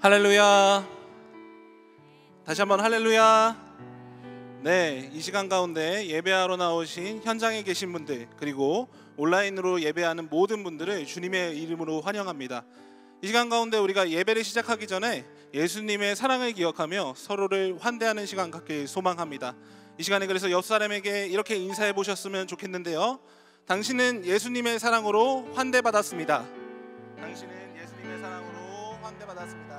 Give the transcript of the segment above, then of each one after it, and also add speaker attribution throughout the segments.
Speaker 1: 할렐루야. 다시 한번 할렐루야. 네, 이 시간 가운데 예배하러 나오신 현장에 계신 분들, 그리고 온라인으로 예배하는 모든 분들을 주님의 이름으로 환영합니다. 이 시간 가운데 우리가 예배를 시작하기 전에 예수님의 사랑을 기억하며 서로를 환대하는 시간 갖길 소망합니다. 이 시간에 그래서 옆 사람에게 이렇게 인사해 보셨으면 좋겠는데요. 당신은 예수님의 사랑으로 환대받았습니다. 당신은 예수님의 사랑으로 환대받았습니다.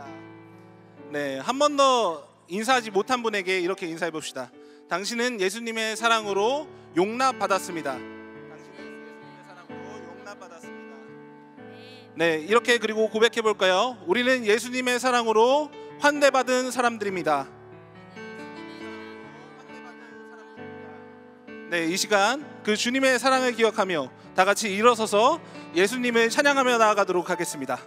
Speaker 1: 네, 한 번 더 인사하지 못한 분에게 이렇게 인사해 봅시다. 당신은 예수님의 사랑으로 용납받았습니다. 당신은 예수님의 사랑으로 용납받았습니다. 네, 이렇게 그리고 고백해 볼까요? 우리는 예수님의 사랑으로 환대받은 사람들입니다. 네, 이 시간 그 주님의 사랑을 기억하며 다 같이 일어서서 예수님을 찬양하며 나아가도록 하겠습니다.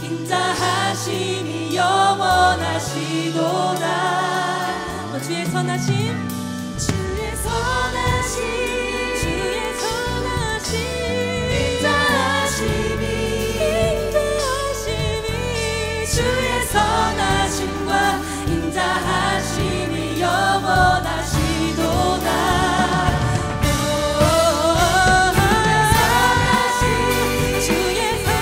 Speaker 2: 인자하심이 영원하시도다. 주의 선하심, 주의 선하심, 주의 선하심, 인자하심이, 인자하심이, 주의 선하심과 인자하심이 영원하시도다. 주의 선하심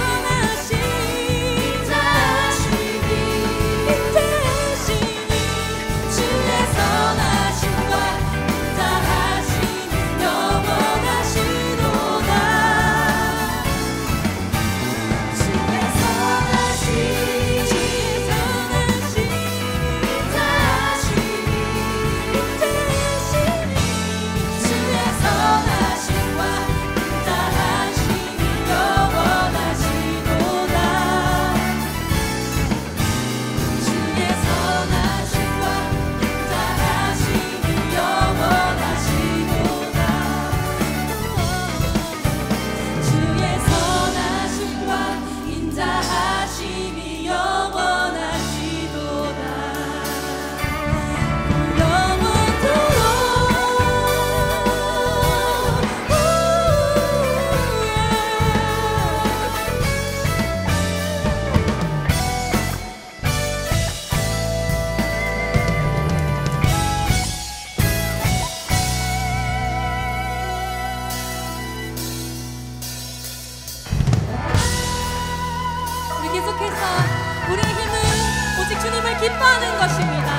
Speaker 2: 기뻐하는 것입니다.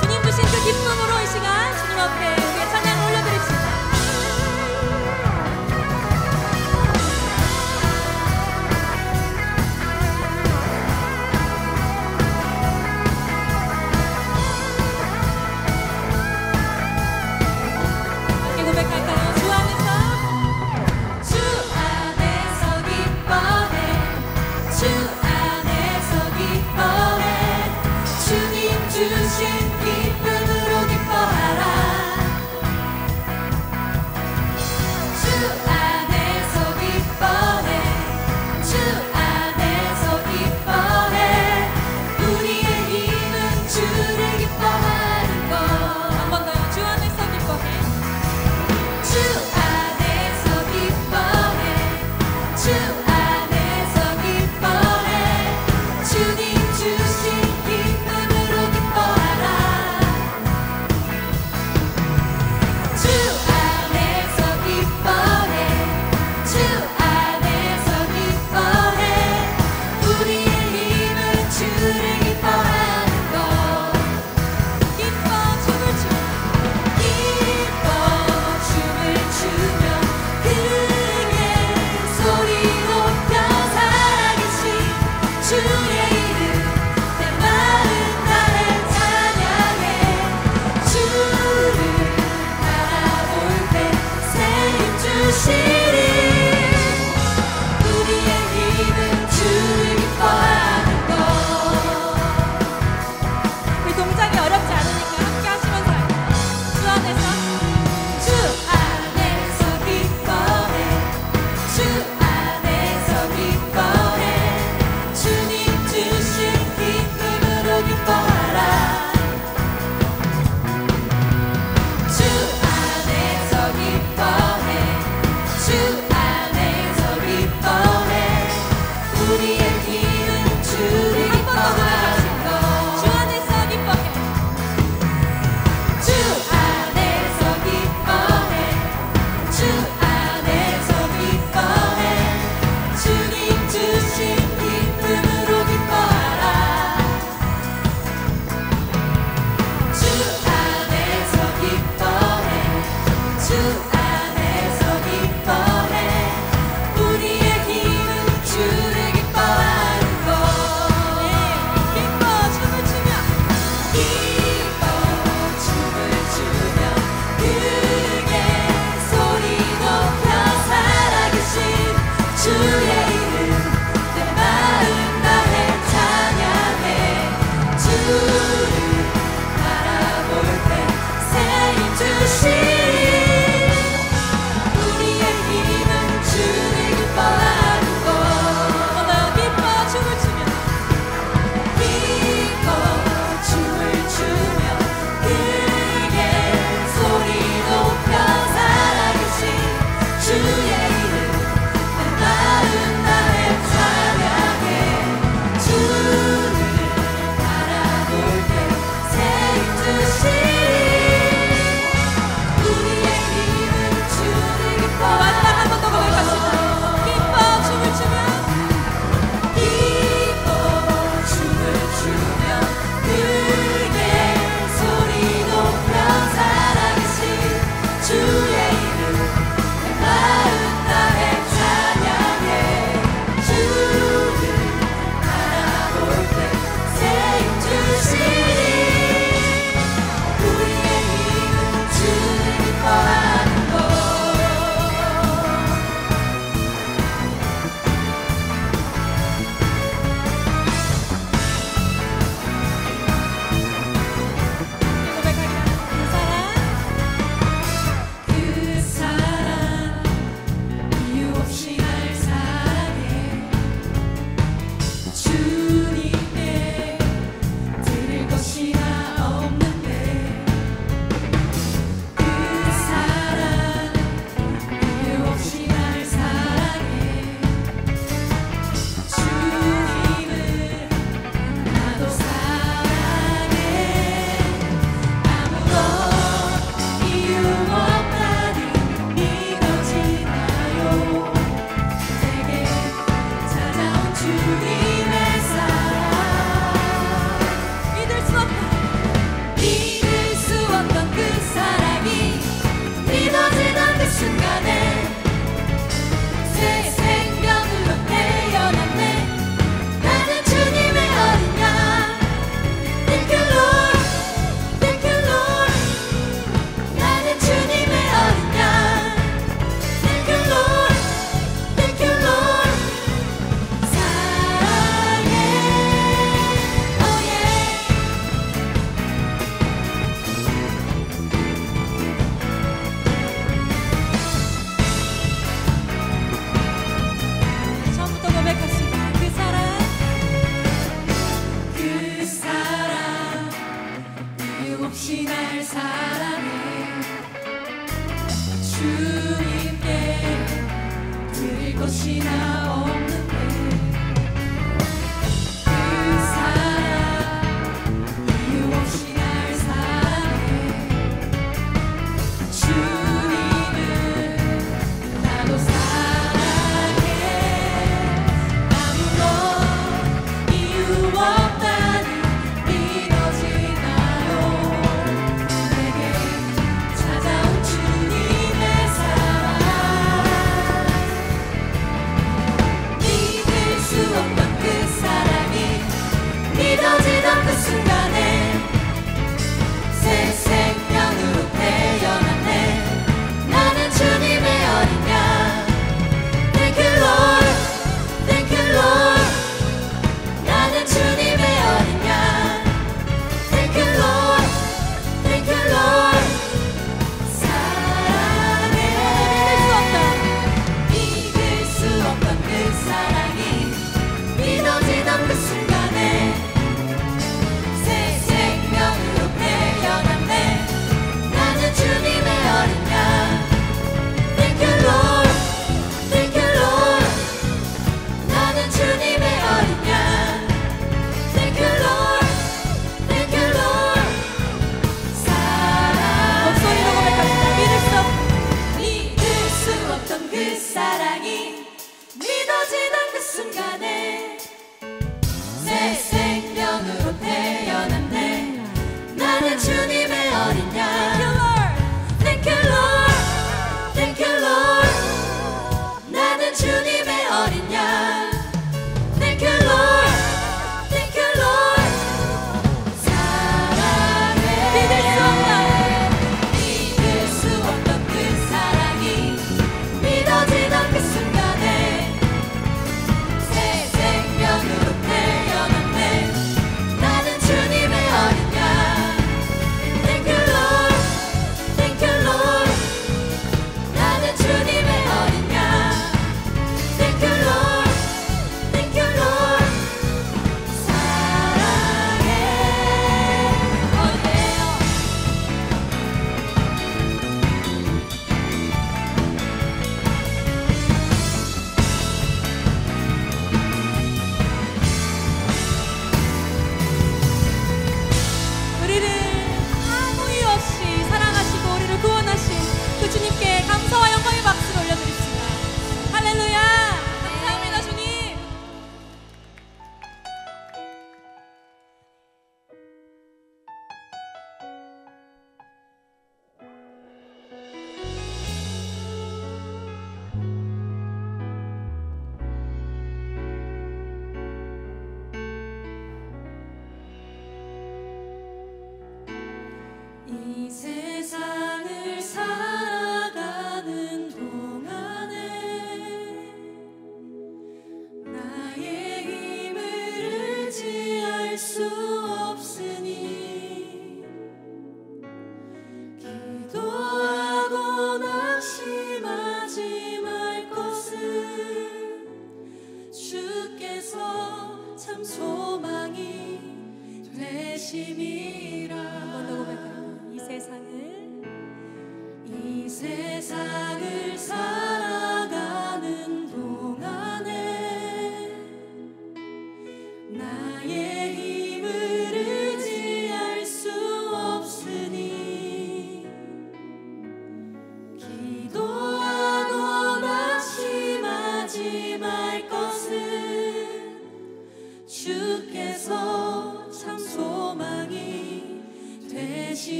Speaker 2: 주님 주신 그 기쁨으로 이 시간 주님 앞에 우리의 찬양을 올려드립시다. 함께 고백할까요? 주 안에서 기뻐해, 주 안에서 기뻐해, 주님 주신 기쁨으로 기뻐하라.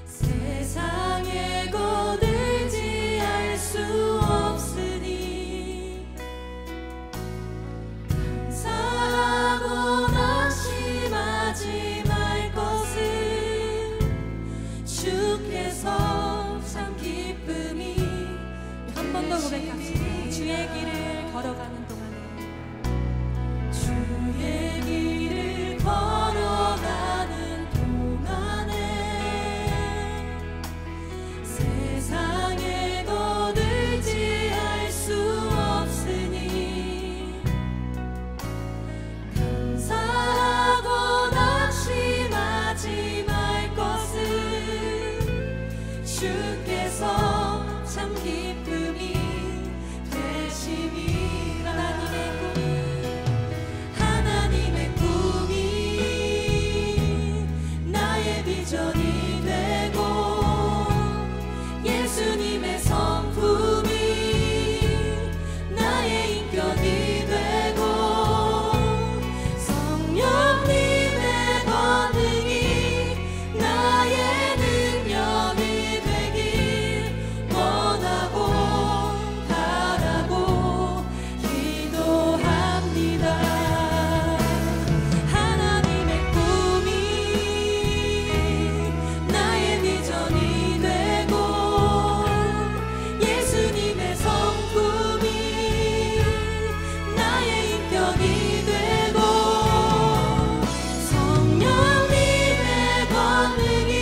Speaker 3: 세상에 거들지 알 수
Speaker 2: 한번 고백합시다. 주의 길을 걸어가는 동안에
Speaker 3: 주의 길을 걸어가는 동안에 세상에 거들지 할 수 없으니 감사하고 낙심하지 말 것을 주께서 참 기쁨이 되심이라. 하나님의 꿈이 나의 비전이 되고 예수님의 성품이 나의 인격이 되고 성령님의 권능이 나의 능력이 되길 원하고 바라고 기도합니다. 하나님의 꿈이 나의 비전이 되고 예수님의 성품이 나의 인격이 되고 성령님의 권능이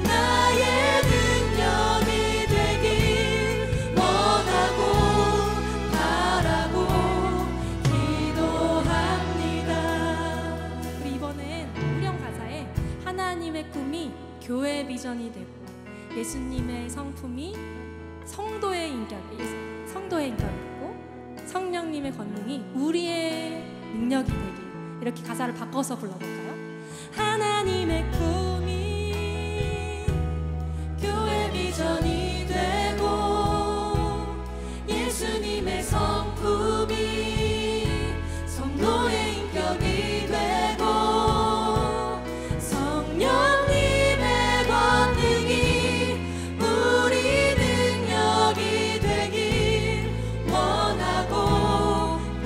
Speaker 3: 나의 능력이 되길 원하고 바라고 기도합니다.
Speaker 2: 우리 이번엔 후렴 가사에 하나님의 꿈이 교회 비전이 되고 예수님의 성품이 성도의 인격이 되고 성령님의 권능이 우리의 능력이 되길, 이렇게 가사를 바꿔서 불러볼까요?
Speaker 3: 하나님의 꿈이 교회 비전이 되고 예수님의 성품이 성도의 인격이 되고 성령님의 권능이 우리 능력이 되길 원하고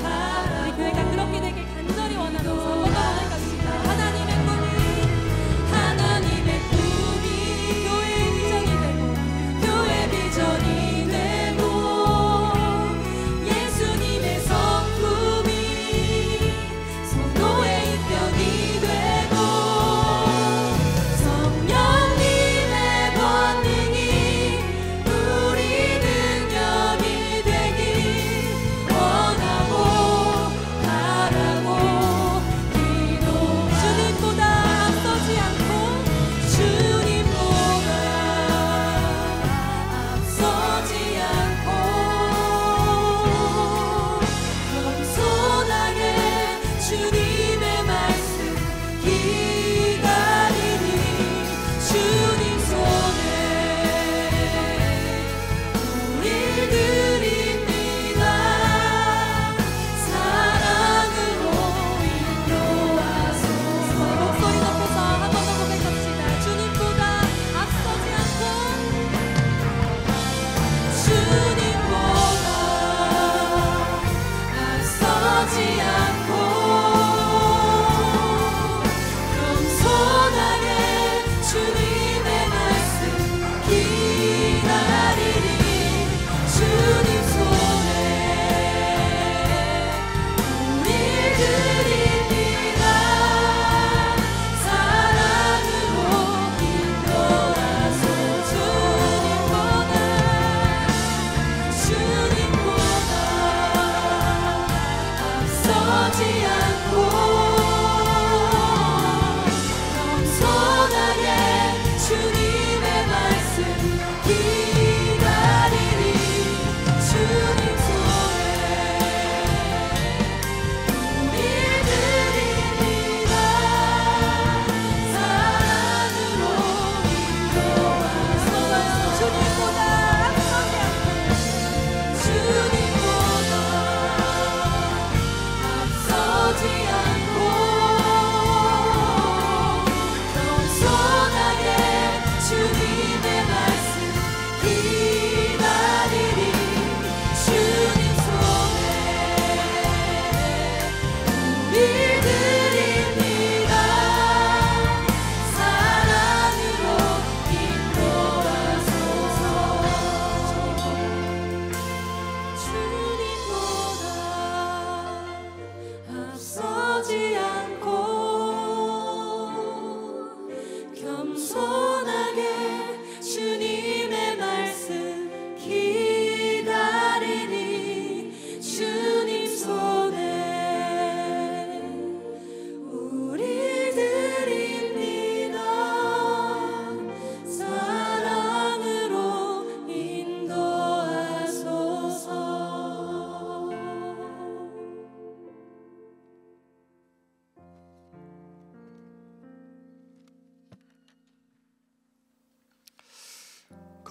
Speaker 3: 바라고.
Speaker 2: 우리 교회가 그렇게 되길 간절히 원하면서 한번 더 고백합시다. 하나님의 꿈이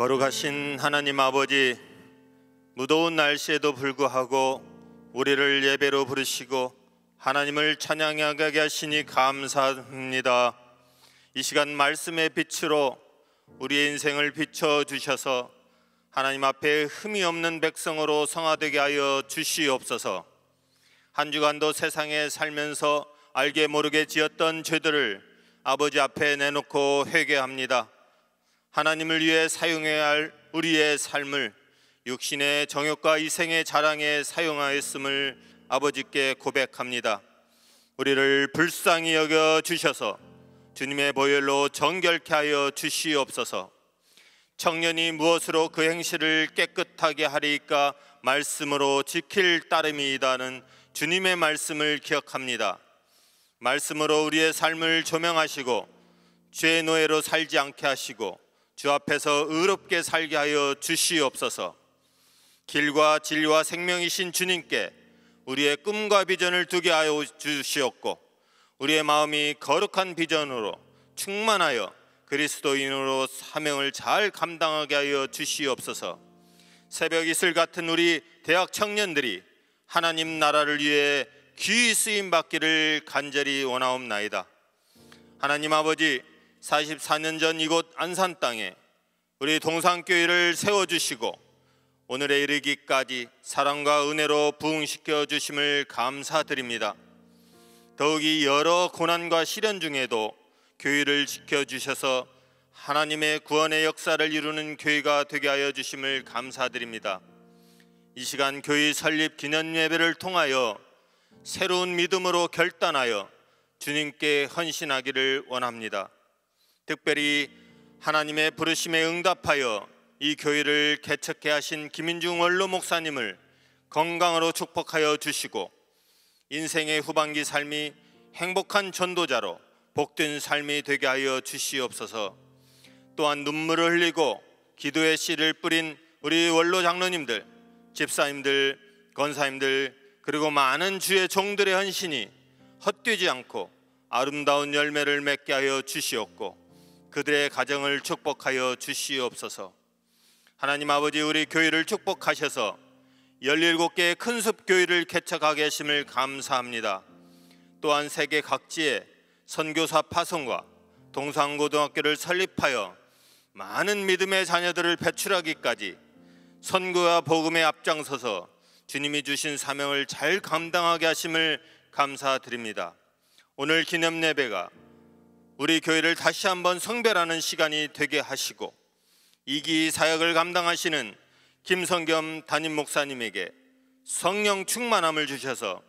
Speaker 4: 거룩하신 하나님 아버지, 무더운 날씨에도 불구하고 우리를 예배로 부르시고 하나님을 찬양하게 하시니 감사합니다. 이 시간 말씀의 빛으로 우리의 인생을 비춰주셔서 하나님 앞에 흠이 없는 백성으로 성화되게 하여 주시옵소서. 한 주간도 세상에 살면서 알게 모르게 지었던 죄들을 아버지 앞에 내놓고 회개합니다. 하나님을 위해 사용해야 할 우리의 삶을 육신의 정욕과 이생의 자랑에 사용하였음을 아버지께 고백합니다. 우리를 불쌍히 여겨 주셔서 주님의 보혈로 정결케 하여 주시옵소서. 청년이 무엇으로 그 행실을 깨끗하게 하리까? 말씀으로 지킬 따름이다는 주님의 말씀을 기억합니다. 말씀으로 우리의 삶을 조명하시고 죄의 노예로 살지 않게 하시고 주 앞에서 의롭게 살게 하여 주시옵소서. 길과 진리와 생명이신 주님께 우리의 꿈과 비전을 두게 하여 주시옵고 우리의 마음이 거룩한 비전으로 충만하여 그리스도인으로 사명을 잘 감당하게 하여 주시옵소서. 새벽 이슬 같은 우리 대학 청년들이 하나님 나라를 위해 귀히 쓰임 받기를 간절히 원하옵나이다. 하나님 아버지, 44년 전 이곳 안산 땅에 우리 동산교회를 세워주시고 오늘에 이르기까지 사랑과 은혜로 부흥시켜 주심을 감사드립니다. 더욱이 여러 고난과 시련 중에도 교회를 지켜주셔서 하나님의 구원의 역사를 이루는 교회가 되게 하여 주심을 감사드립니다. 이 시간 교회 설립 기념 예배를 통하여 새로운 믿음으로 결단하여 주님께 헌신하기를 원합니다. 특별히 하나님의 부르심에 응답하여 이 교회를 개척해 하신 김인중 원로 목사님을 건강으로 축복하여 주시고 인생의 후반기 삶이 행복한 전도자로 복된 삶이 되게 하여 주시옵소서. 또한 눈물을 흘리고 기도의 씨를 뿌린 우리 원로 장로님들, 집사님들, 권사님들, 그리고 많은 주의 종들의 헌신이 헛되지 않고 아름다운 열매를 맺게 하여 주시옵고 그들의 가정을 축복하여 주시옵소서. 하나님 아버지, 우리 교회를 축복하셔서 17개의 큰 숲 교회를 개척하게 하심을 감사합니다. 또한 세계 각지에 선교사 파송과 동산고등학교를 설립하여 많은 믿음의 자녀들을 배출하기까지 선교와 복음에 앞장서서 주님이 주신 사명을 잘 감당하게 하심을 감사드립니다. 오늘 기념 예배가 우리 교회를 다시 한번 성별하는 시간이 되게 하시고 이기 사역을 감당하시는 김성겸 담임 목사님에게 성령 충만함을 주셔서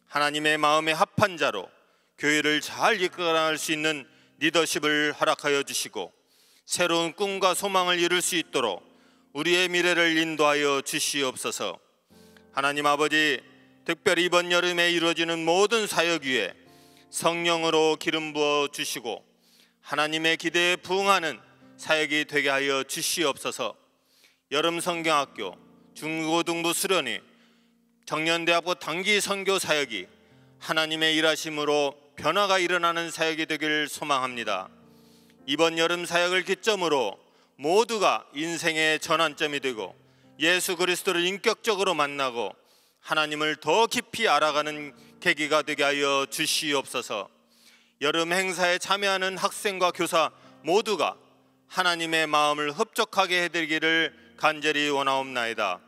Speaker 4: 하나님의 마음에 합한 자로 교회를 잘 이끌어갈 수 있는 리더십을 허락하여 주시고 새로운 꿈과 소망을 이룰 수 있도록 우리의 미래를 인도하여 주시옵소서. 하나님 아버지, 특별히 이번 여름에 이루어지는 모든 사역 위에 성령으로 기름 부어 주시고 하나님의 기대에 부응하는 사역이 되게 하여 주시옵소서. 여름 성경학교, 중고등부 수련회, 청년대학교 단기 선교 사역이 하나님의 일하심으로 변화가 일어나는 사역이 되기를 소망합니다. 이번 여름 사역을 기점으로 모두가 인생의 전환점이 되고 예수 그리스도를 인격적으로 만나고 하나님을 더 깊이 알아가는 계기가 되게 하여 주시옵소서. 여름 행사에 참여하는 학생과 교사 모두가 하나님의 마음을 흡족하게 해드리기를 간절히 원하옵나이다.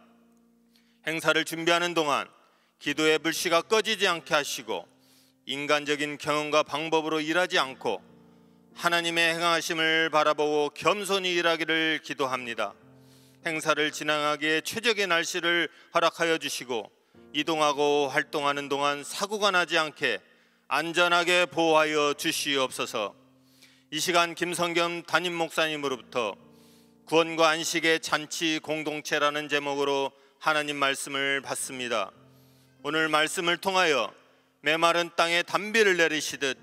Speaker 4: 행사를 준비하는 동안 기도의 불씨가 꺼지지 않게 하시고 인간적인 경험과 방법으로 일하지 않고 하나님의 행하심을 바라보고 겸손히 일하기를 기도합니다. 행사를 진행하기에 최적의 날씨를 허락하여 주시고 이동하고 활동하는 동안 사고가 나지 않게 안전하게 보호하여 주시옵소서. 이 시간 김성겸 담임 목사님으로부터 구원과 안식의 잔치 공동체라는 제목으로 하나님 말씀을 받습니다. 오늘 말씀을 통하여 메마른 땅에 단비를 내리시듯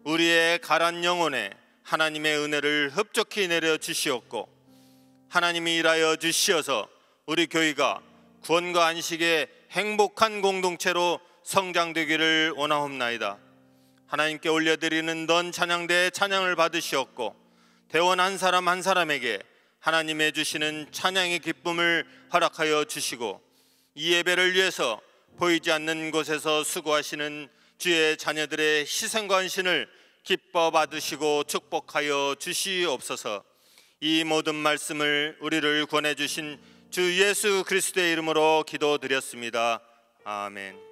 Speaker 4: 우리의 가란 영혼에 하나님의 은혜를 흡족히 내려 주시옵고 하나님이 일하여 주시어서 우리 교회가 구원과 안식의 행복한 공동체로 성장되기를 원하옵나이다. 하나님께 올려드리는 넌 찬양대의 찬양을 받으시옵고 대원 한 사람 한 사람에게 하나님의 주시는 찬양의 기쁨을 허락하여 주시고 이 예배를 위해서 보이지 않는 곳에서 수고하시는 주의 자녀들의 희생과 헌신을 기뻐 받으시고 축복하여 주시옵소서. 이 모든 말씀을 우리를 권해 주신 주 예수 그리스도의 이름으로 기도드렸습니다. 아멘.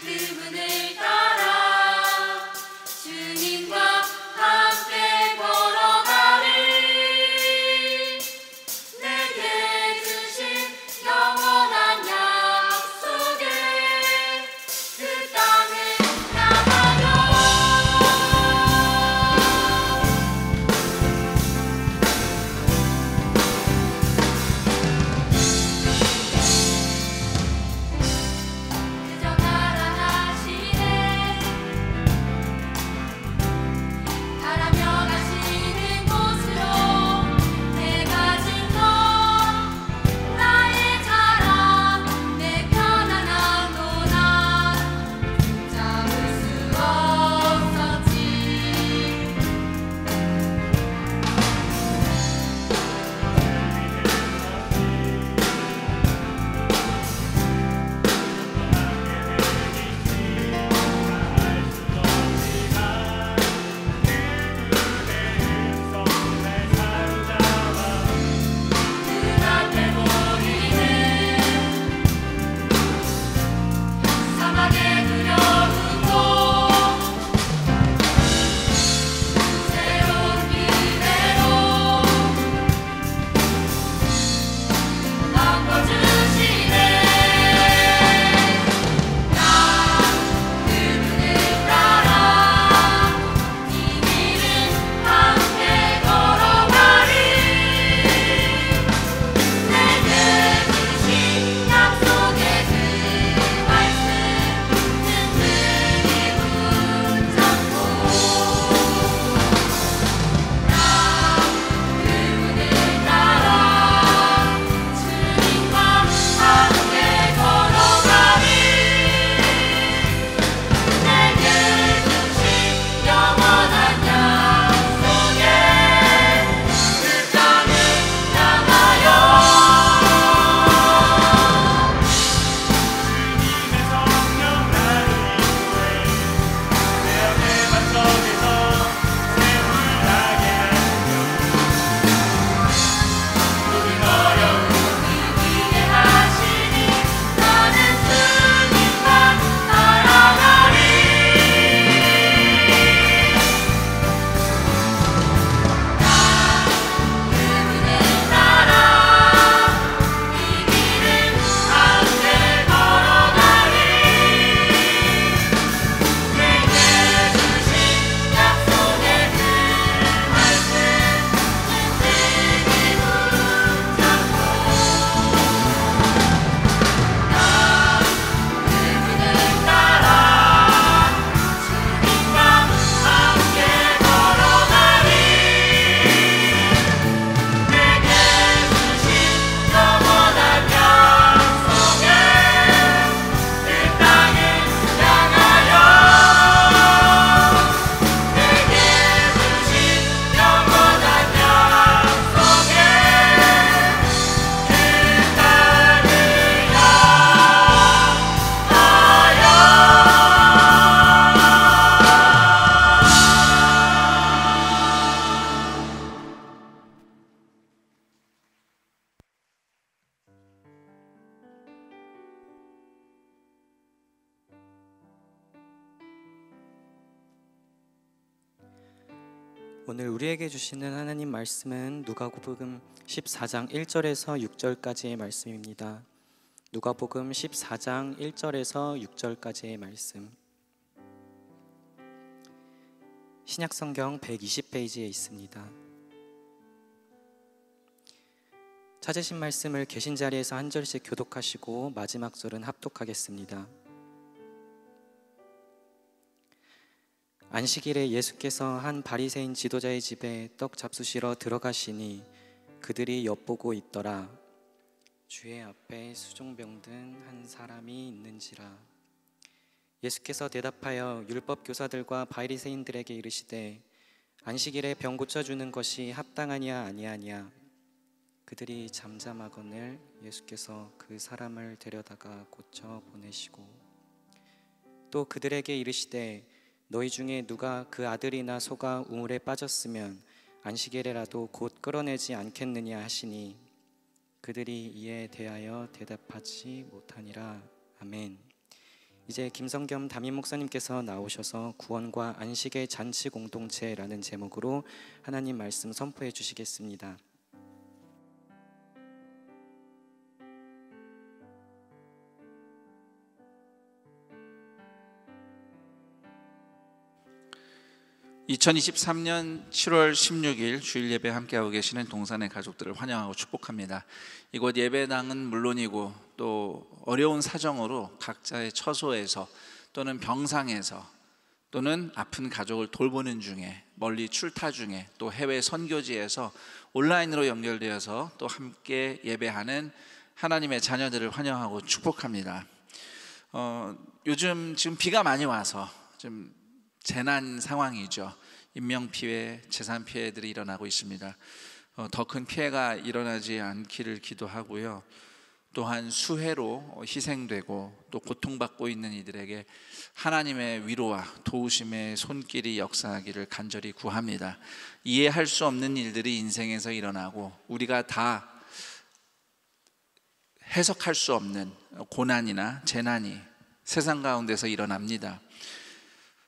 Speaker 3: 그분을 따라 주님과 함께 걸어가리. 내게 주신 영원한 약속에 그 땅을 향하여 그저 따라하시네. 바라며 가시는 곳으로 내가 진 것 나의 자랑 내 편안함도다 잡을 수 없었지. 눈앞에 보이는 사막의 두려운 곳 새로운 기회로 바꿔주시네. 나 그분을 따라 이 길을 함께 걸어가리. 내게 주신 약속의 그 말씀 든든히 붙잡고 나 그분을 따라 주님과 함께 걸어가리. 내게 주신 영원한 약속에 그 땅을 향하여 모든 어려움을 이기게 하시니 나는 주님만 따라가리. 나 그분을 따라 이 길을 함께 걸어가리. 내게 주신 약속의 그 말씀 든든히 붙잡고 나 그분을 따라 주님과 함께 걸어가리. 내게 주신 영원한 약속에 그 땅을 향하여 내게 주신 영원한 약속에 그 땅을
Speaker 5: 오늘 우리에게 주시는 하나님 말씀은 누가복음 14장 1절에서 6절까지의 말씀입니다. 누가복음 14장 1절에서 6절까지의 말씀. 신약성경 120페이지에 있습니다. 찾으신 말씀을 계신 자리에서 한 절씩 교독하시고 마지막 절은 합독하겠습니다. 안식일에 예수께서 한 바리새인 지도자의 집에 떡 잡수시러 들어가시니 그들이 엿보고 있더라. 주의 앞에 수종병 든 한 사람이 있는지라. 예수께서 대답하여 율법 교사들과 바리새인들에게 이르시되 안식일에 병 고쳐주는 것이 합당하냐 아니하냐. 그들이 잠잠하거늘 예수께서 그 사람을 데려다가 고쳐 보내시고 또 그들에게 이르시되 너희 중에 누가 그 아들이나 소가 우물에 빠졌으면 안식일에라도 곧 끌어내지 않겠느냐 하시니 그들이 이에 대하여 대답하지 못하니라. 아멘. 이제 김성겸 담임 목사님께서 나오셔서 구원과 안식의 잔치 공동체라는 제목으로 하나님 말씀 선포해 주시겠습니다.
Speaker 6: (2023년 7월 16일) 주일 예배 함께하고 계시는 동산의 가족들을 환영하고 축복합니다. 이곳 예배당은 물론이고 또 어려운 사정으로 각자의 처소에서 또는 병상에서 또는 아픈 가족을 돌보는 중에, 멀리 출타 중에, 또 해외 선교지에서 온라인으로 연결되어서 또 함께 예배하는 하나님의 자녀들을 환영하고 축복합니다. 요즘 지금 비가 많이 와서 좀 재난 상황이죠. 인명피해, 재산피해들이 일어나고 있습니다. 더 큰 피해가 일어나지 않기를 기도하고요. 또한 수해로 희생되고 또 고통받고 있는 이들에게 하나님의 위로와 도우심의 손길이 역사하기를 간절히 구합니다. 이해할 수 없는 일들이 인생에서 일어나고 우리가 다 해석할 수 없는 고난이나 재난이 세상 가운데서 일어납니다.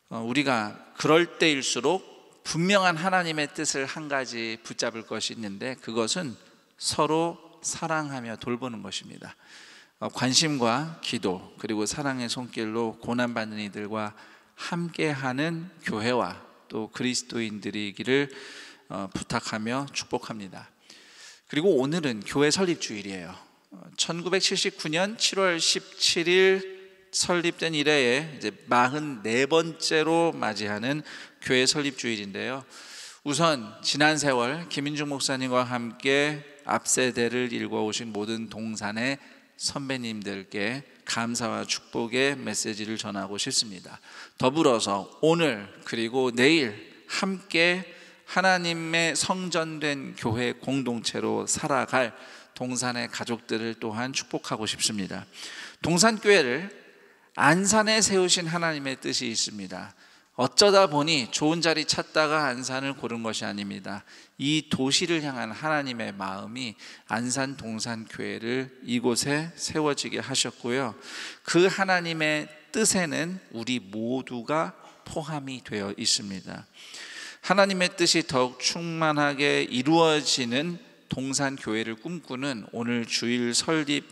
Speaker 6: 우리가 그럴 때일수록 분명한 하나님의 뜻을 한 가지 붙잡을 것이 있는데 그것은 서로 사랑하며 돌보는 것입니다. 관심과 기도 그리고 사랑의 손길로 고난받는 이들과 함께하는 교회와 또 그리스도인들이기를 부탁하며 축복합니다. 그리고 오늘은 교회 설립주일이에요. 1979년 7월 17일 설립된 이래에 이제 44번째로 맞이하는 교회 설립주일인데요. 우선 지난 세월 김인중 목사님과 함께 앞세대를 일궈오신 모든 동산의 선배님들께 감사와 축복의 메시지를 전하고 싶습니다. 더불어서 오늘 그리고 내일 함께 하나님의 성전된 교회 공동체로 살아갈 동산의 가족들을 또한 축복하고 싶습니다. 동산교회를 안산에 세우신 하나님의 뜻이 있습니다. 어쩌다 보니 좋은 자리 찾다가 안산을 고른 것이 아닙니다. 이 도시를 향한 하나님의 마음이 안산 동산교회를 이곳에 세워지게 하셨고요. 그 하나님의 뜻에는 우리 모두가 포함이 되어 있습니다. 하나님의 뜻이 더욱 충만하게 이루어지는 동산교회를 꿈꾸는 오늘 주일 설립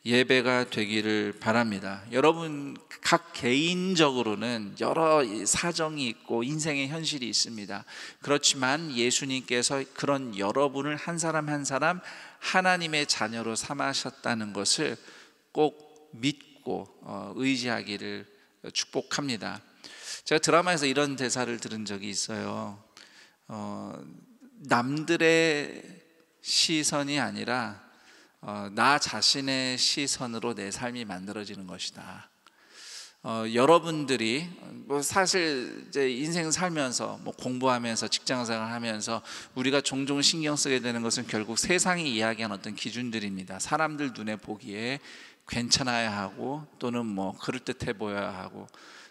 Speaker 6: 예배가 되기를 바랍니다. 여러분 각 개인적으로는 여러 사정이 있고 인생의 현실이 있습니다. 그렇지만 예수님께서 그런 여러분을 한 사람 한 사람 하나님의 자녀로 삼으셨다는 것을 꼭 믿고 의지하기를 축복합니다. 제가 드라마에서 이런 대사를 들은 적이 있어요. 남들의 시선이 아니라 나 자신의 시선으로 내 삶이 만들어지는 것이다. 여러분들이 사실 이제 인생 살면서 공부하면서 직장생활 하면서 우리가 종종 신경 쓰게 되는 것은 결국 세상이 이야기하는 어떤 기준들입니다. 사람들 눈에 보기에 괜찮아야 하고 또는 그럴듯해 보여야 하고,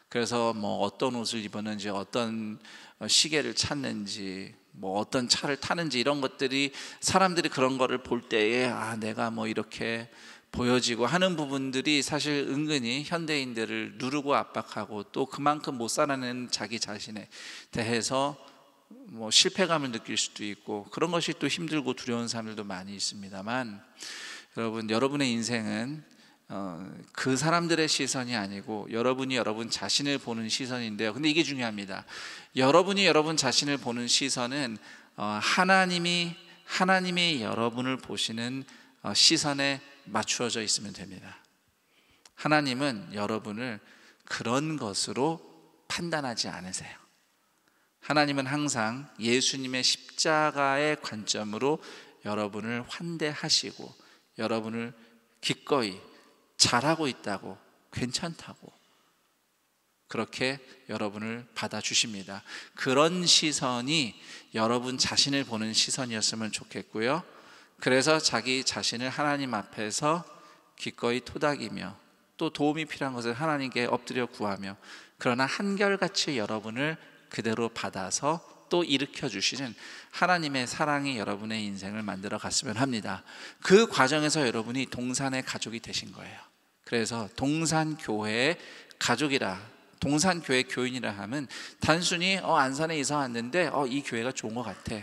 Speaker 6: 그래서 어떤 옷을 입었는지, 어떤 시계를 찾는지, 어떤 차를 타는지, 이런 것들이 사람들이 그런 거를 볼 때에 내가 이렇게 보여지고 하는 부분들이 사실 은근히 현대인들을 누르고 압박하고 또 그만큼 못 살아내는 자기 자신에 대해서 실패감을 느낄 수도 있고, 그런 것이 또 힘들고 두려운 사람들도 많이 있습니다만, 여러분의 인생은 그 사람들의 시선이 아니고 여러분이 여러분 자신을 보는 시선인데요. 근데 이게 중요합니다. 여러분이 여러분 자신을 보는 시선은 하나님이 여러분을 보시는 시선에 맞추어져 있으면 됩니다. 하나님은 여러분을 그런 것으로 판단하지 않으세요. 하나님은 항상 예수님의 십자가의 관점으로 여러분을 환대하시고 여러분을 기꺼이 잘하고 있다고, 괜찮다고 그렇게 여러분을 받아주십니다. 그런 시선이 여러분 자신을 보는 시선이었으면 좋겠고요. 그래서 자기 자신을 하나님 앞에서 기꺼이 토닥이며 또 도움이 필요한 것을 하나님께 엎드려 구하며, 그러나 한결같이 여러분을 그대로 받아서 또 일으켜 주시는 하나님의 사랑이 여러분의 인생을 만들어 갔으면 합니다. 그 과정에서 여러분이 동산의 가족이 되신 거예요. 그래서 동산교회의 가족이라, 동산교회 교인이라 하면 단순히 안산에 이사 왔는데 이 교회가 좋은 것 같아,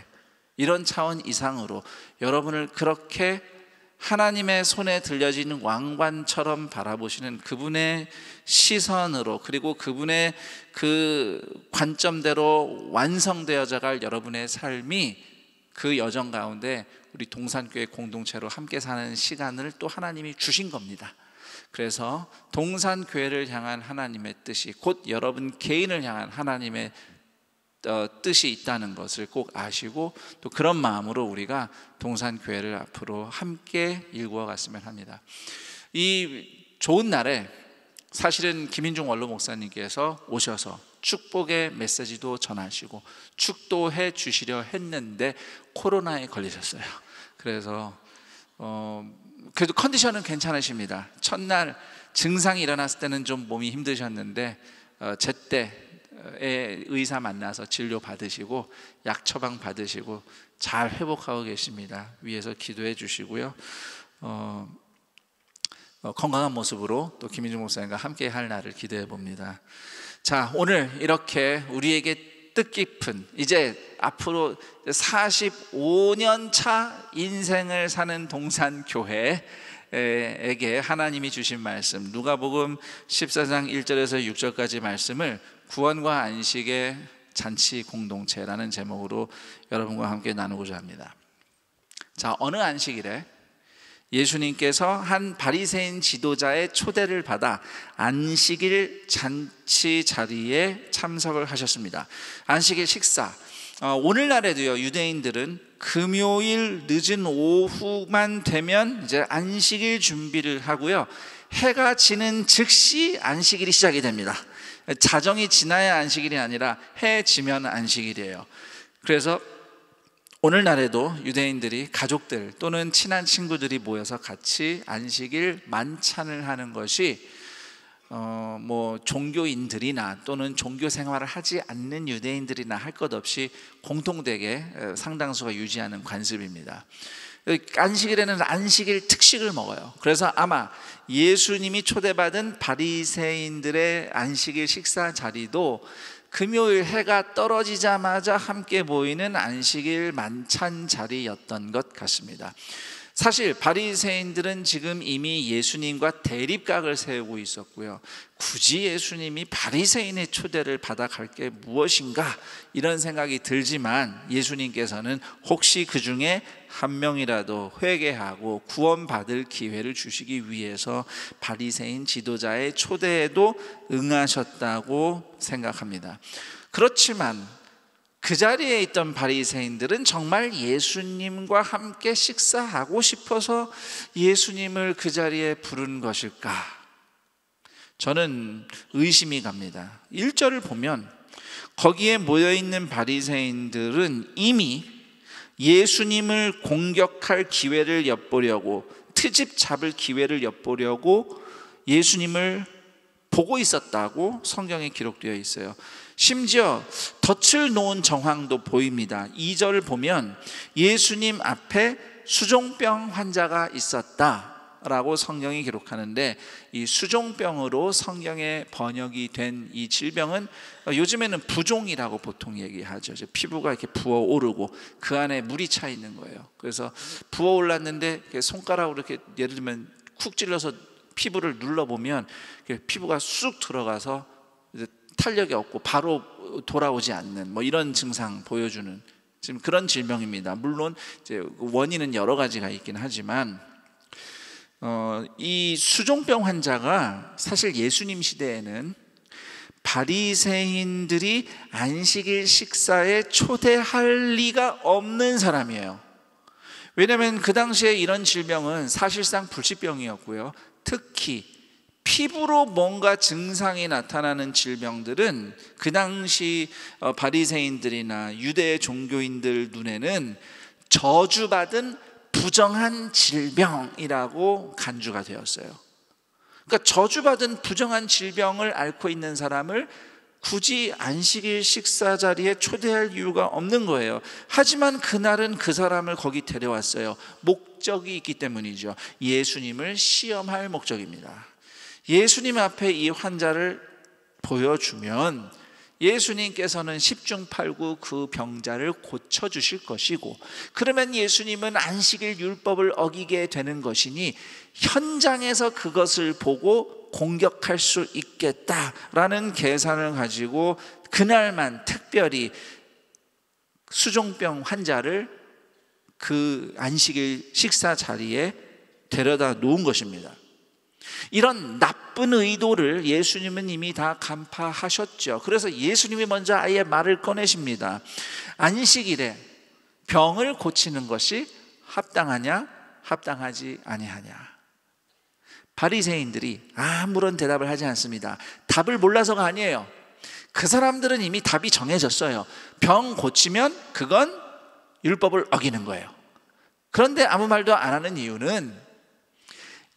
Speaker 6: 이런 차원 이상으로 여러분을 그렇게 하나님의 손에 들려지는 왕관처럼 바라보시는 그분의 시선으로, 그리고 그분의 그 관점대로 완성되어져 갈 여러분의 삶이, 그 여정 가운데 우리 동산교회 공동체로 함께 사는 시간을 또 하나님이 주신 겁니다. 그래서 동산교회를 향한 하나님의 뜻이 곧 여러분 개인을 향한 하나님의 뜻이 있다는 것을 꼭 아시고, 또 그런 마음으로 우리가 동산교회를 앞으로 함께 일구어 갔으면 합니다. 이 좋은 날에 사실은 김인중 원로 목사님께서 오셔서 축복의 메시지도 전하시고 축도해 주시려 했는데 코로나에 걸리셨어요. 그래서 그래도 컨디션은 괜찮으십니다. 첫날 증상이 일어났을 때는 좀 몸이 힘드셨는데 제때 의사 만나서 진료 받으시고 약 처방 받으시고 잘 회복하고 계십니다. 위에서 기도해 주시고요. 건강한 모습으로 또 김인중 목사님과 함께 할 날을 기대해 봅니다. 자, 오늘 이렇게 우리에게 뜻깊은, 이제 앞으로 45년 차 인생을 사는 동산교회에게 하나님이 주신 말씀, 누가복음 14장 1절에서 6절까지 말씀을 구원과 안식의 잔치 공동체라는 제목으로 여러분과 함께 나누고자 합니다. 자, 어느 안식일에 예수님께서 한 바리새인 지도자의 초대를 받아 안식일 잔치 자리에 참석을 하셨습니다. 안식일 식사, 오늘날에도요, 유대인들은 금요일 늦은 오후만 되면 이제 안식일 준비를 하고요, 해가 지는 즉시 안식일이 시작이 됩니다. 자정이 지나야 안식일이 아니라 해 지면 안식일이에요. 그래서 오늘날에도 유대인들이 가족들 또는 친한 친구들이 모여서 같이 안식일 만찬을 하는 것이 뭐 종교인들이나 또는 종교 생활을 하지 않는 유대인들이나 할 것 없이 공통되게 상당수가 유지하는 관습입니다. 안식일에는 안식일 특식을 먹어요. 그래서 아마 예수님이 초대받은 바리새인들의 안식일 식사 자리도 금요일 해가 떨어지자마자 함께 모이는 안식일 만찬 자리였던 것 같습니다. 사실 바리새인들은 지금 이미 예수님과 대립각을 세우고 있었고요, 굳이 예수님이 바리새인의 초대를 받아갈 게 무엇인가 이런 생각이 들지만, 예수님께서는 혹시 그 중에 한 명이라도 회개하고 구원받을 기회를 주시기 위해서 바리새인 지도자의 초대에도 응하셨다고 생각합니다. 그렇지만 그 자리에 있던 바리새인들은 정말 예수님과 함께 식사하고 싶어서 예수님을 그 자리에 부른 것일까? 저는 의심이 갑니다. 1절을 보면 거기에 모여있는 바리새인들은 이미 예수님을 공격할 기회를 엿보려고, 트집 잡을 기회를 엿보려고 예수님을 보고 있었다고 성경에 기록되어 있어요. 심지어 덫을 놓은 정황도 보입니다. 2절을 보면 예수님 앞에 수종병 환자가 있었다라고 성경이 기록하는데, 이 수종병으로 성경에 번역이 된 이 질병은 요즘에는 부종이라고 보통 얘기하죠. 피부가 이렇게 부어오르고 그 안에 물이 차 있는 거예요. 그래서 부어올랐는데 손가락으로 이렇게 예를 들면 쿡 찔러서 피부를 눌러보면 피부가 쑥 들어가서 탄력이 없고 바로 돌아오지 않는 뭐 이런 증상 보여주는 지금 그런 질병입니다. 물론 이제 원인은 여러 가지가 있긴 하지만 이 수종병 환자가 사실 예수님 시대에는 바리새인들이 안식일 식사에 초대할 리가 없는 사람이에요. 왜냐하면 그 당시에 이런 질병은 사실상 불치병이었고요. 특히 피부로 뭔가 증상이 나타나는 질병들은 그 당시 바리새인들이나 유대 종교인들 눈에는 저주받은 부정한 질병이라고 간주가 되었어요. 그러니까 저주받은 부정한 질병을 앓고 있는 사람을 굳이 안식일 식사 자리에 초대할 이유가 없는 거예요. 하지만 그날은 그 사람을 거기 데려왔어요. 목적이 있기 때문이죠. 예수님을 시험할 목적입니다. 예수님 앞에 이 환자를 보여주면 예수님께서는 10중 8구 그 병자를 고쳐주실 것이고, 그러면 예수님은 안식일 율법을 어기게 되는 것이니 현장에서 그것을 보고 공격할 수 있겠다라는 계산을 가지고 그날만 특별히 수종병 환자를 그 안식일 식사 자리에 데려다 놓은 것입니다. 이런 나쁜 의도를 예수님은 이미 다 간파하셨죠. 그래서 예수님이 먼저 아예 말을 꺼내십니다. 안식일에 병을 고치는 것이 합당하냐 합당하지 아니하냐. 바리새인들이 아무런 대답을 하지 않습니다. 답을 몰라서가 아니에요. 그 사람들은 이미 답이 정해졌어요. 병 고치면 그건 율법을 어기는 거예요. 그런데 아무 말도 안 하는 이유는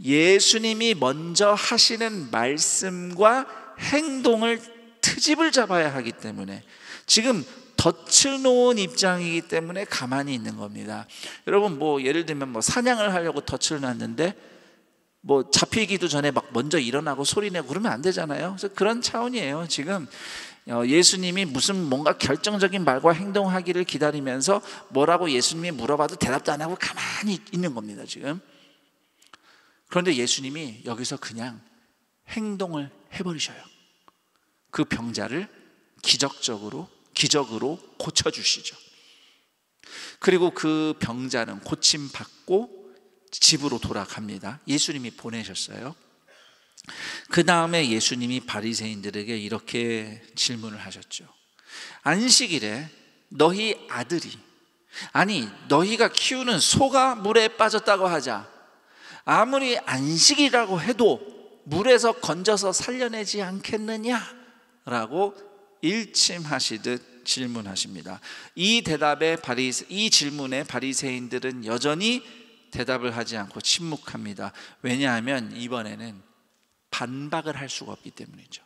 Speaker 6: 예수님이 먼저 하시는 말씀과 행동을 트집을 잡아야 하기 때문에 지금 덫을 놓은 입장이기 때문에 가만히 있는 겁니다. 여러분, 예를 들면 사냥을 하려고 덫을 놨는데 잡히기도 전에 막 먼저 일어나고 소리내고 그러면 안 되잖아요. 그래서 그런 차원이에요. 지금 예수님이 무슨 뭔가 결정적인 말과 행동하기를 기다리면서 뭐라고 예수님이 물어봐도 대답도 안 하고 가만히 있는 겁니다, 지금. 그런데 예수님이 여기서 그냥 행동을 해버리셔요. 그 병자를 기적으로 고쳐주시죠. 그리고 그 병자는 고침받고 집으로 돌아갑니다. 예수님이 보내셨어요. 그 다음에 예수님이 바리새인들에게 이렇게 질문을 하셨죠. 안식일에 너희 아들이, 아니 너희가 키우는 소가 물에 빠졌다고 하자. 아무리 안식이라고 해도 물에서 건져서 살려내지 않겠느냐라고 일침하시듯 질문하십니다. 이 질문에 바리새인들은 여전히 대답을 하지 않고 침묵합니다. 왜냐하면 이번에는 반박을 할 수가 없기 때문이죠.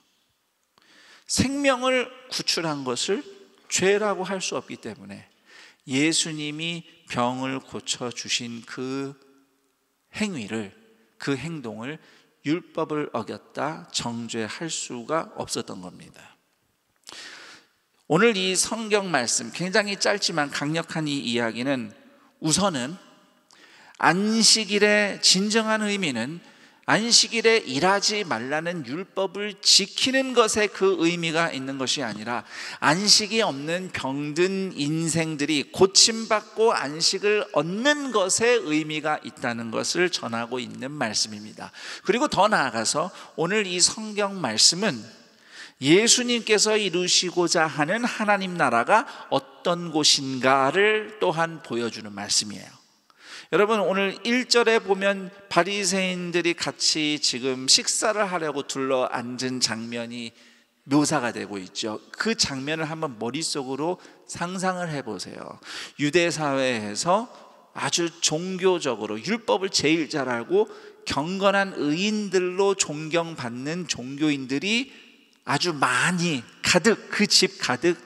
Speaker 6: 생명을 구출한 것을 죄라고 할 수 없기 때문에 예수님이 병을 고쳐주신 그 행위를, 그 행동을 율법을 어겼다 정죄할 수가 없었던 겁니다. 오늘 이 성경 말씀, 굉장히 짧지만 강력한 이 이야기는 우선은 안식일의 진정한 의미는 안식일에 일하지 말라는 율법을 지키는 것에 그 의미가 있는 것이 아니라 안식이 없는 병든 인생들이 고침받고 안식을 얻는 것에 의미가 있다는 것을 전하고 있는 말씀입니다. 그리고 더 나아가서 오늘 이 성경 말씀은 예수님께서 이루시고자 하는 하나님 나라가 어떤 곳인가를 또한 보여주는 말씀이에요. 여러분, 오늘 1절에 보면 바리새인들이 같이 지금 식사를 하려고 둘러앉은 장면이 묘사가 되고 있죠. 그 장면을 한번 머릿속으로 상상을 해보세요. 유대 사회에서 아주 종교적으로 율법을 제일 잘 알고 경건한 의인들로 존경받는 종교인들이 아주 많이 가득, 그 집 가득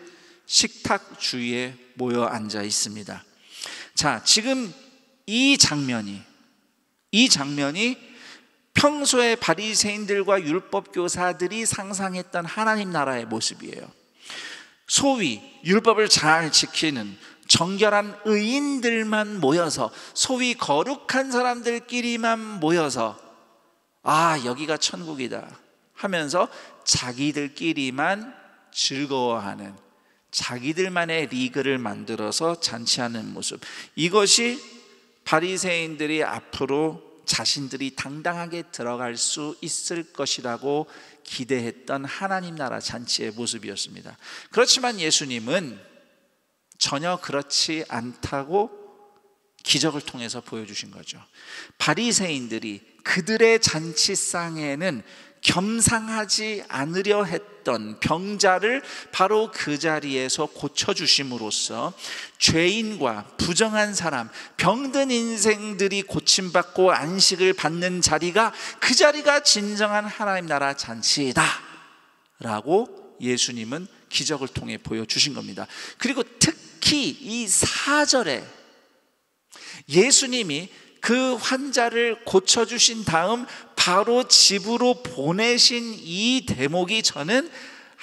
Speaker 6: 식탁 주위에 모여 앉아 있습니다. 자, 지금 이 장면이 평소에 바리새인들과 율법 교사들이 상상했던 하나님 나라의 모습이에요. 소위 율법을 잘 지키는 정결한 의인들만 모여서, 소위 거룩한 사람들끼리만 모여서 여기가 천국이다 하면서 자기들끼리만 즐거워하는, 자기들만의 리그를 만들어서 잔치하는 모습, 이것이 바리새인들이 앞으로 자신들이 당당하게 들어갈 수 있을 것이라고 기대했던 하나님 나라 잔치의 모습이었습니다. 그렇지만 예수님은 전혀 그렇지 않다고 기적을 통해서 보여주신 거죠. 바리새인들이 그들의 잔치상에는 겸상하지 않으려 했던 병자를 바로 그 자리에서 고쳐주심으로써 죄인과 부정한 사람, 병든 인생들이 고침받고 안식을 받는 자리가, 그 자리가 진정한 하나님 나라 잔치이다 라고 예수님은 기적을 통해 보여주신 겁니다. 그리고 특히 이 4절에 예수님이 그 환자를 고쳐주신 다음 바로 집으로 보내신 이 대목이 저는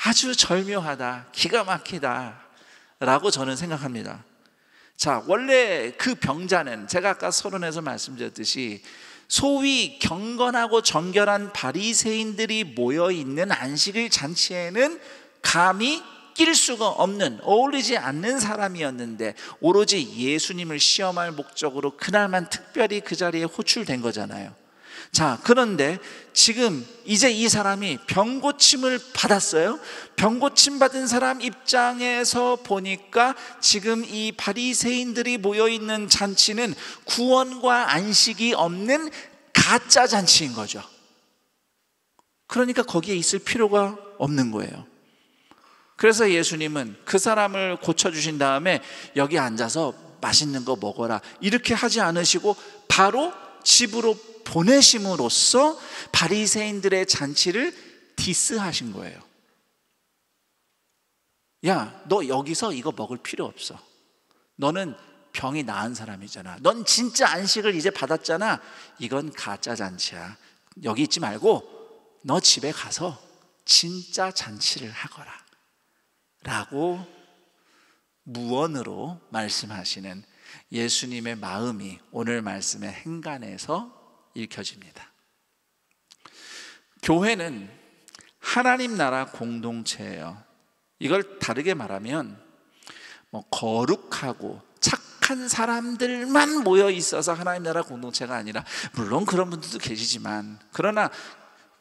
Speaker 6: 아주 절묘하다, 기가 막히다 라고 저는 생각합니다. 자, 원래 그 병자는 제가 아까 서론에서 말씀드렸듯이 소위 경건하고 정결한 바리새인들이 모여있는 안식일 잔치에는 감히 낄 수가 없는, 어울리지 않는 사람이었는데 오로지 예수님을 시험할 목적으로 그날만 특별히 그 자리에 호출된 거잖아요. 자, 그런데 지금 이제 이 사람이 병고침을 받았어요. 병고침 받은 사람 입장에서 보니까 지금 이 바리새인들이 모여있는 잔치는 구원과 안식이 없는 가짜 잔치인 거죠. 그러니까 거기에 있을 필요가 없는 거예요. 그래서 예수님은 그 사람을 고쳐주신 다음에 여기 앉아서 맛있는 거 먹어라 이렇게 하지 않으시고 바로 집으로 보내심으로써 바리새인들의 잔치를 디스하신 거예요. 야, 너 여기서 이거 먹을 필요 없어. 너는 병이 나은 사람이잖아. 넌 진짜 안식을 이제 받았잖아. 이건 가짜 잔치야. 여기 있지 말고 너 집에 가서 진짜 잔치를 하거라 라고 무언으로 말씀하시는 예수님의 마음이 오늘 말씀의 행간에서 읽혀집니다. 교회는 하나님 나라 공동체예요. 이걸 다르게 말하면 거룩하고 착한 사람들만 모여 있어서 하나님 나라 공동체가 아니라, 물론 그런 분들도 계시지만, 그러나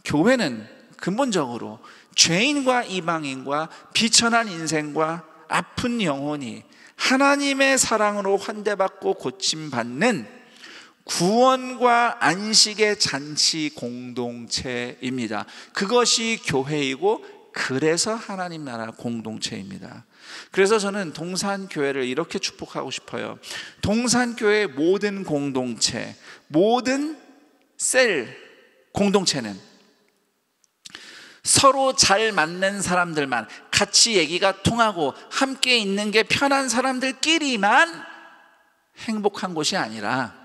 Speaker 6: 교회는 근본적으로 죄인과 이방인과 비천한 인생과 아픈 영혼이 하나님의 사랑으로 환대받고 고침받는 구원과 안식의 잔치 공동체입니다. 그것이 교회이고 그래서 하나님 나라 공동체입니다. 그래서 저는 동산교회를 이렇게 축복하고 싶어요. 동산교회의 모든 공동체, 모든 셀 공동체는 서로 잘 맞는 사람들만, 같이 얘기가 통하고 함께 있는 게 편한 사람들끼리만 행복한 곳이 아니라,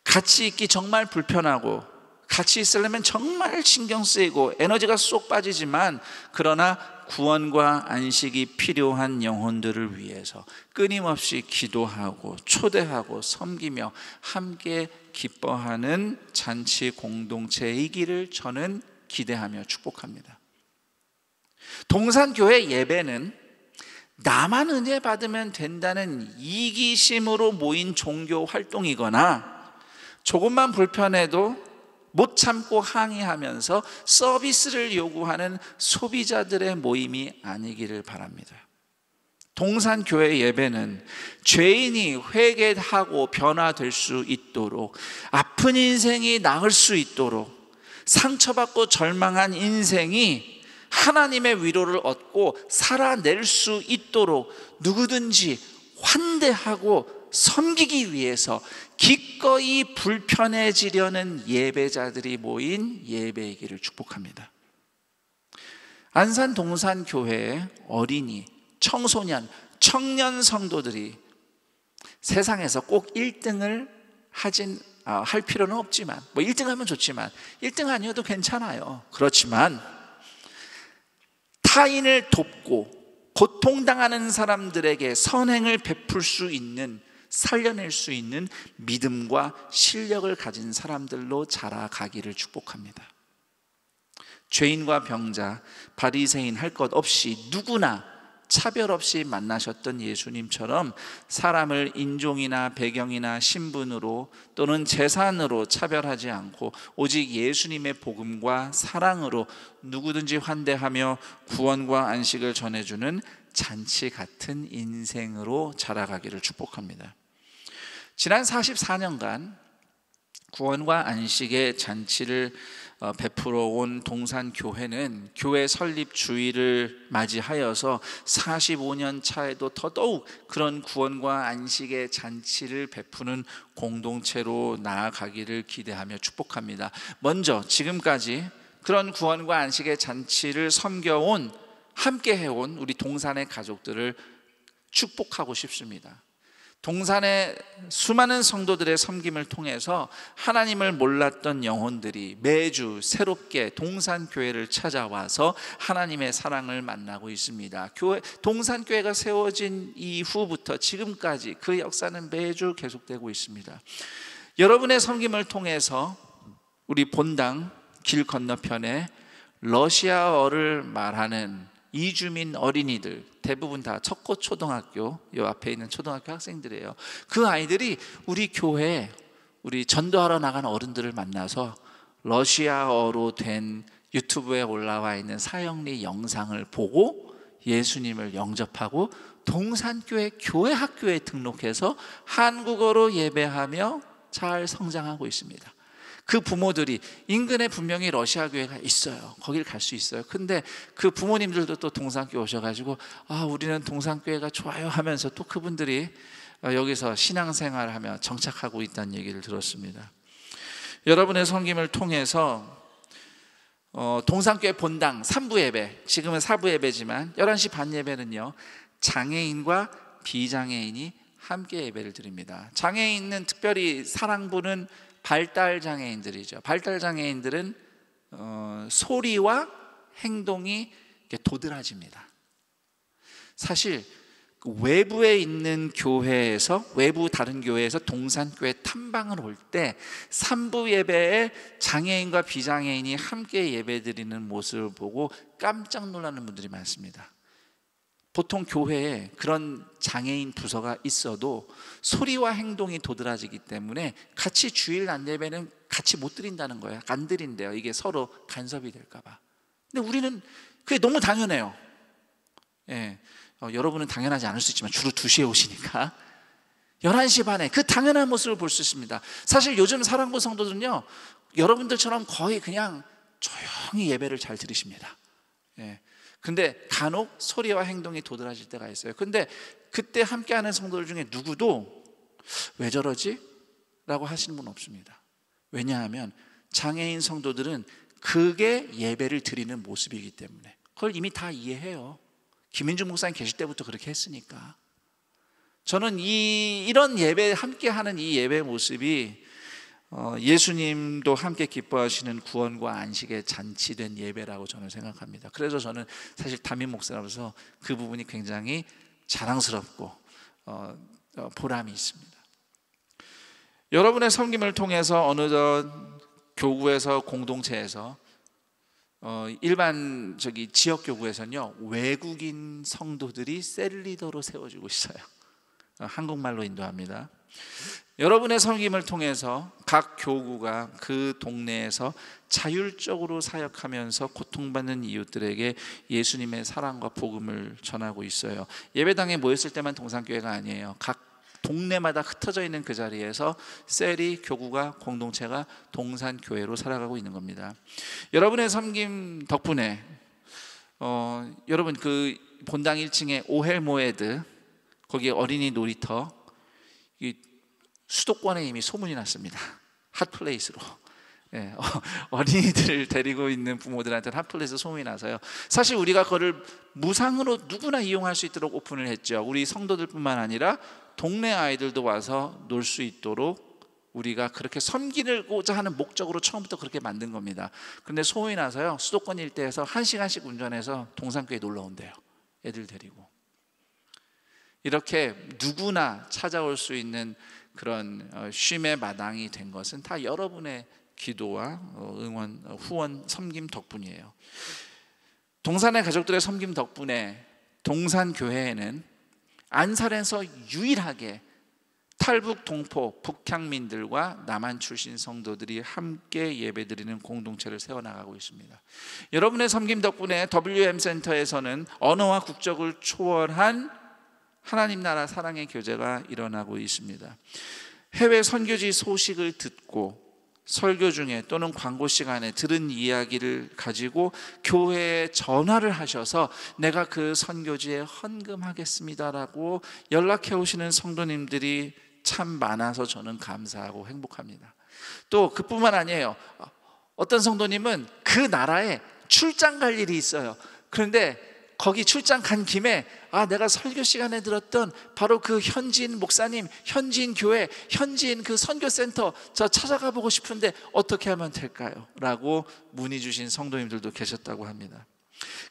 Speaker 6: 같이 있기 정말 불편하고 같이 있으려면 정말 신경 쓰이고 에너지가 쏙 빠지지만, 그러나 구원과 안식이 필요한 영혼들을 위해서 끊임없이 기도하고 초대하고 섬기며 함께 기뻐하는 잔치 공동체이기를 저는 기대하며 축복합니다. 동산교회 예배는 나만 은혜 받으면 된다는 이기심으로 모인 종교 활동이거나, 조금만 불편해도 못 참고 항의하면서 서비스를 요구하는 소비자들의 모임이 아니기를 바랍니다. 동산교회 예배는 죄인이 회개하고 변화될 수 있도록, 아픈 인생이 나을 수 있도록, 상처받고 절망한 인생이 하나님의 위로를 얻고 살아낼 수 있도록 누구든지 환대하고 섬기기 위해서 기꺼이 불편해지려는 예배자들이 모인 예배이기를 축복합니다. 안산 동산교회의 어린이, 청소년, 청년 성도들이 세상에서 꼭 1등을 할 필요는 없지만, 1등 하면 좋지만 1등 아니어도 괜찮아요. 그렇지만 타인을 돕고 고통당하는 사람들에게 선행을 베풀 수 있는, 살려낼 수 있는 믿음과 실력을 가진 사람들로 자라가기를 축복합니다. 죄인과 병자, 바리새인 할 것 없이 누구나 차별 없이 만나셨던 예수님처럼 사람을 인종이나 배경이나 신분으로 또는 재산으로 차별하지 않고 오직 예수님의 복음과 사랑으로 누구든지 환대하며 구원과 안식을 전해주는 잔치 같은 인생으로 자라가기를 축복합니다. 지난 44년간 구원과 안식의 잔치를 베풀어 온 동산교회는 교회 설립 주일을 맞이하여서 45년 차에도 더더욱 그런 구원과 안식의 잔치를 베푸는 공동체로 나아가기를 기대하며 축복합니다. 먼저 지금까지 그런 구원과 안식의 잔치를 섬겨온, 함께 해온 우리 동산의 가족들을 축복하고 싶습니다. 동산의 수많은 성도들의 섬김을 통해서 하나님을 몰랐던 영혼들이 매주 새롭게 동산교회를 찾아와서 하나님의 사랑을 만나고 있습니다. 동산교회가 세워진 이후부터 지금까지 그 역사는 매주 계속되고 있습니다. 여러분의 섬김을 통해서 우리 본당 길 건너편에 러시아어를 말하는 이주민 어린이들, 대부분 다 척고 초등학교, 이 앞에 있는 초등학교 학생들이에요. 그 아이들이 우리 교회에 우리 전도하러 나간 어른들을 만나서 러시아어로 된 유튜브에 올라와 있는 사형리 영상을 보고 예수님을 영접하고 동산교회 교회 학교에 등록해서 한국어로 예배하며 잘 성장하고 있습니다. 그 부모들이 인근에 분명히 러시아 교회가 있어요. 거길 갈 수 있어요. 근데 그 부모님들도 또 동산교회 오셔가지고 우리는 동산교회가 좋아요 하면서 또 그분들이 여기서 신앙생활하며 정착하고 있다는 얘기를 들었습니다. 여러분의 섬김을 통해서 동산교회 본당 3부 예배, 지금은 4부 예배지만 11시 반 예배는요, 장애인과 비장애인이 함께 예배를 드립니다. 장애인은 특별히 사랑부는 발달장애인들이죠. 발달장애인들은 소리와 행동이 도드라집니다. 사실 외부에 있는 교회에서, 외부 다른 교회에서 동산교회 탐방을 올 때 3부 예배에 장애인과 비장애인이 함께 예배드리는 모습을 보고 깜짝 놀라는 분들이 많습니다. 보통 교회에 그런 장애인 부서가 있어도 소리와 행동이 도드라지기 때문에 같이 주일 안예배는 같이 못 드린다는 거예요. 안 드린대요. 이게 서로 간섭이 될까 봐. 근데 우리는 그게 너무 당연해요. 예, 여러분은 당연하지 않을 수 있지만 주로 2시에 오시니까 11시 반에 그 당연한 모습을 볼 수 있습니다. 사실 요즘 사랑부 성도들은요, 여러분들처럼 거의 그냥 조용히 예배를 잘 들으십니다. 예. 근데 간혹 소리와 행동이 도드라질 때가 있어요. 근데 그때 함께하는 성도들 중에 누구도 왜 저러지? 라고 하시는 분 없습니다. 왜냐하면 장애인 성도들은 그게 예배를 드리는 모습이기 때문에 그걸 이미 다 이해해요. 김인중 목사님 계실 때부터 그렇게 했으니까. 저는 이런 예배, 함께하는 이 예배 모습이 예수님도 함께 기뻐하시는 구원과 안식에 잔치된 예배라고 저는 생각합니다. 그래서 저는 사실 담임 목사로서 그 부분이 굉장히 자랑스럽고 보람이 있습니다. 여러분의 섬김을 통해서 어느덧 교구에서, 공동체에서, 일반 지역 교구에서는요, 외국인 성도들이 셀리더로 세워지고 있어요. 한국말로 인도합니다. 여러분의 섬김을 통해서 각 교구가 그 동네에서 자율적으로 사역하면서 고통받는 이웃들에게 예수님의 사랑과 복음을 전하고 있어요. 예배당에 모였을 때만 동산교회가 아니에요. 각 동네마다 흩어져 있는 그 자리에서 셀이, 교구가, 공동체가 동산교회로 살아가고 있는 겁니다. 여러분의 섬김 덕분에 여러분 그 본당 1층에 오헬모에드, 거기에 어린이 놀이터, 수도권에 이미 소문이 났습니다. 핫플레이스로. 예, 어린이들을 데리고 있는 부모들한테는 핫플레이스 소문이 나서요. 사실 우리가 그거를 무상으로 누구나 이용할 수 있도록 오픈을 했죠. 우리 성도들뿐만 아니라 동네 아이들도 와서 놀 수 있도록 우리가 그렇게 섬기고자 하는 목적으로 처음부터 그렇게 만든 겁니다. 그런데 소문이 나서요, 수도권 일대에서 1시간씩 운전해서 동산교에 놀러 온대요. 애들 데리고. 이렇게 누구나 찾아올 수 있는 그런 쉼의 마당이 된 것은 다 여러분의 기도와 응원, 후원, 섬김 덕분이에요. 동산의 가족들의 섬김 덕분에 동산교회에는 안산에서 유일하게 탈북 동포 북향민들과 남한 출신 성도들이 함께 예배드리는 공동체를 세워나가고 있습니다. 여러분의 섬김 덕분에 WM센터에서는 언어와 국적을 초월한 하나님 나라 사랑의 교제가 일어나고 있습니다. 해외 선교지 소식을 듣고 설교 중에 또는 광고 시간에 들은 이야기를 가지고 교회에 전화를 하셔서 내가 그 선교지에 헌금하겠습니다라고 연락해 오시는 성도님들이 참 많아서 저는 감사하고 행복합니다. 또 그뿐만 아니에요. 어떤 성도님은 그 나라에 출장 갈 일이 있어요. 그런데 거기 출장 간 김에 내가 설교 시간에 들었던 바로 그 현지인 목사님, 현지인 교회, 현지인 그 선교센터 저 찾아가 보고 싶은데 어떻게 하면 될까요? 라고 문의 주신 성도님들도 계셨다고 합니다.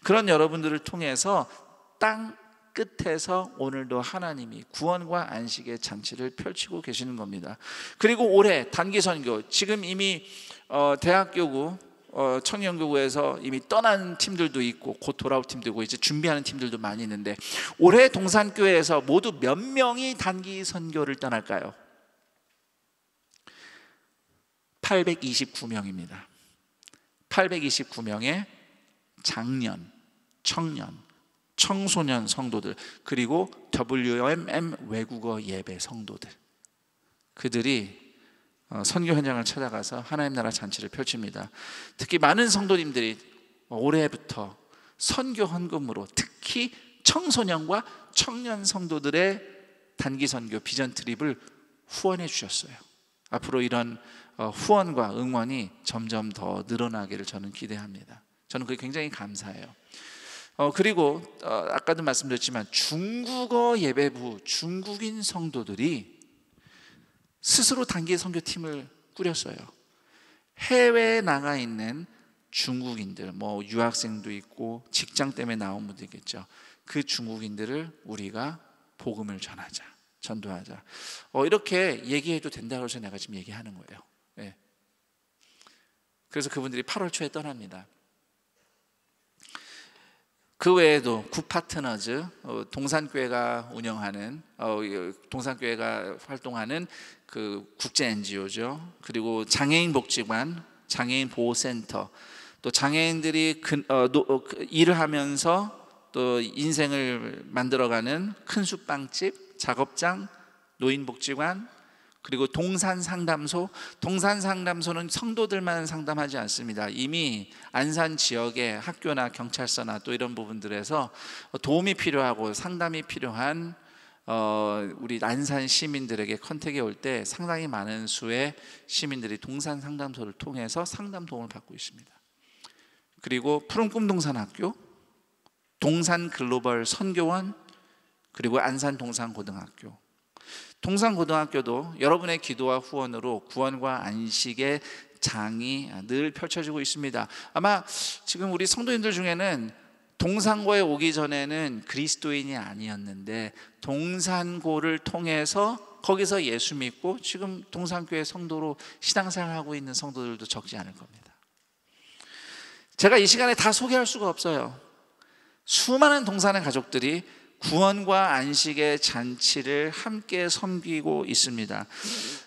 Speaker 6: 그런 여러분들을 통해서 땅 끝에서 오늘도 하나님이 구원과 안식의 잔치를 펼치고 계시는 겁니다. 그리고 올해 단기 선교, 지금 이미 대학교구 청년교구에서 이미 떠난 팀들도 있고 곧 돌아올 팀도 있고 이제 준비하는 팀들도 많이 있는데, 올해 동산교회에서 모두 몇 명이 단기 선교를 떠날까요? 829명입니다. 829명의 장년, 청년, 청소년 성도들, 그리고 WMM 외국어 예배 성도들, 그들이 선교 현장을 찾아가서 하나님 나라 잔치를 펼칩니다. 특히 많은 성도님들이 올해부터 선교 헌금으로 특히 청소년과 청년 성도들의 단기 선교 비전 트립을 후원해 주셨어요. 앞으로 이런 후원과 응원이 점점 더 늘어나기를 저는 기대합니다. 저는 그게 굉장히 감사해요. 그리고 아까도 말씀드렸지만 중국어 예배부 중국인 성도들이 스스로 단기 선교팀을 꾸렸어요. 해외에 나가 있는 중국인들, 유학생도 있고 직장 때문에 나온 분도 있겠죠. 그 중국인들을 우리가 복음을 전하자, 전도하자. 이렇게 얘기해도 된다고 해서 내가 지금 얘기하는 거예요. 네. 그래서 그분들이 8월 초에 떠납니다. 그 외에도 굿파트너즈, 동산교회가 운영하는, 동산교회가 활동하는 그 국제 NGO죠. 그리고 장애인 복지관, 장애인 보호센터, 또 장애인들이 일을 하면서 또 인생을 만들어가는 큰 숯빵집, 작업장, 노인복지관, 그리고 동산상담소. 동산상담소는 성도들만 상담하지 않습니다. 이미 안산 지역의 학교나 경찰서나 또 이런 부분들에서 도움이 필요하고 상담이 필요한 우리 안산 시민들에게 컨택이 올 때 상당히 많은 수의 시민들이 동산상담소를 통해서 상담 도움을 받고 있습니다. 그리고 푸른 꿈 동산학교, 동산 글로벌 선교원, 그리고 안산 동산고등학교. 동산고등학교도 여러분의 기도와 후원으로 구원과 안식의 장이 늘 펼쳐지고 있습니다. 아마 지금 우리 성도님들 중에는 동산고에 오기 전에는 그리스도인이 아니었는데 동산고를 통해서 거기서 예수 믿고 지금 동산교회 성도로 신앙생활하고 있는 성도들도 적지 않을 겁니다. 제가 이 시간에 다 소개할 수가 없어요. 수많은 동산의 가족들이 구원과 안식의 잔치를 함께 섬기고 있습니다.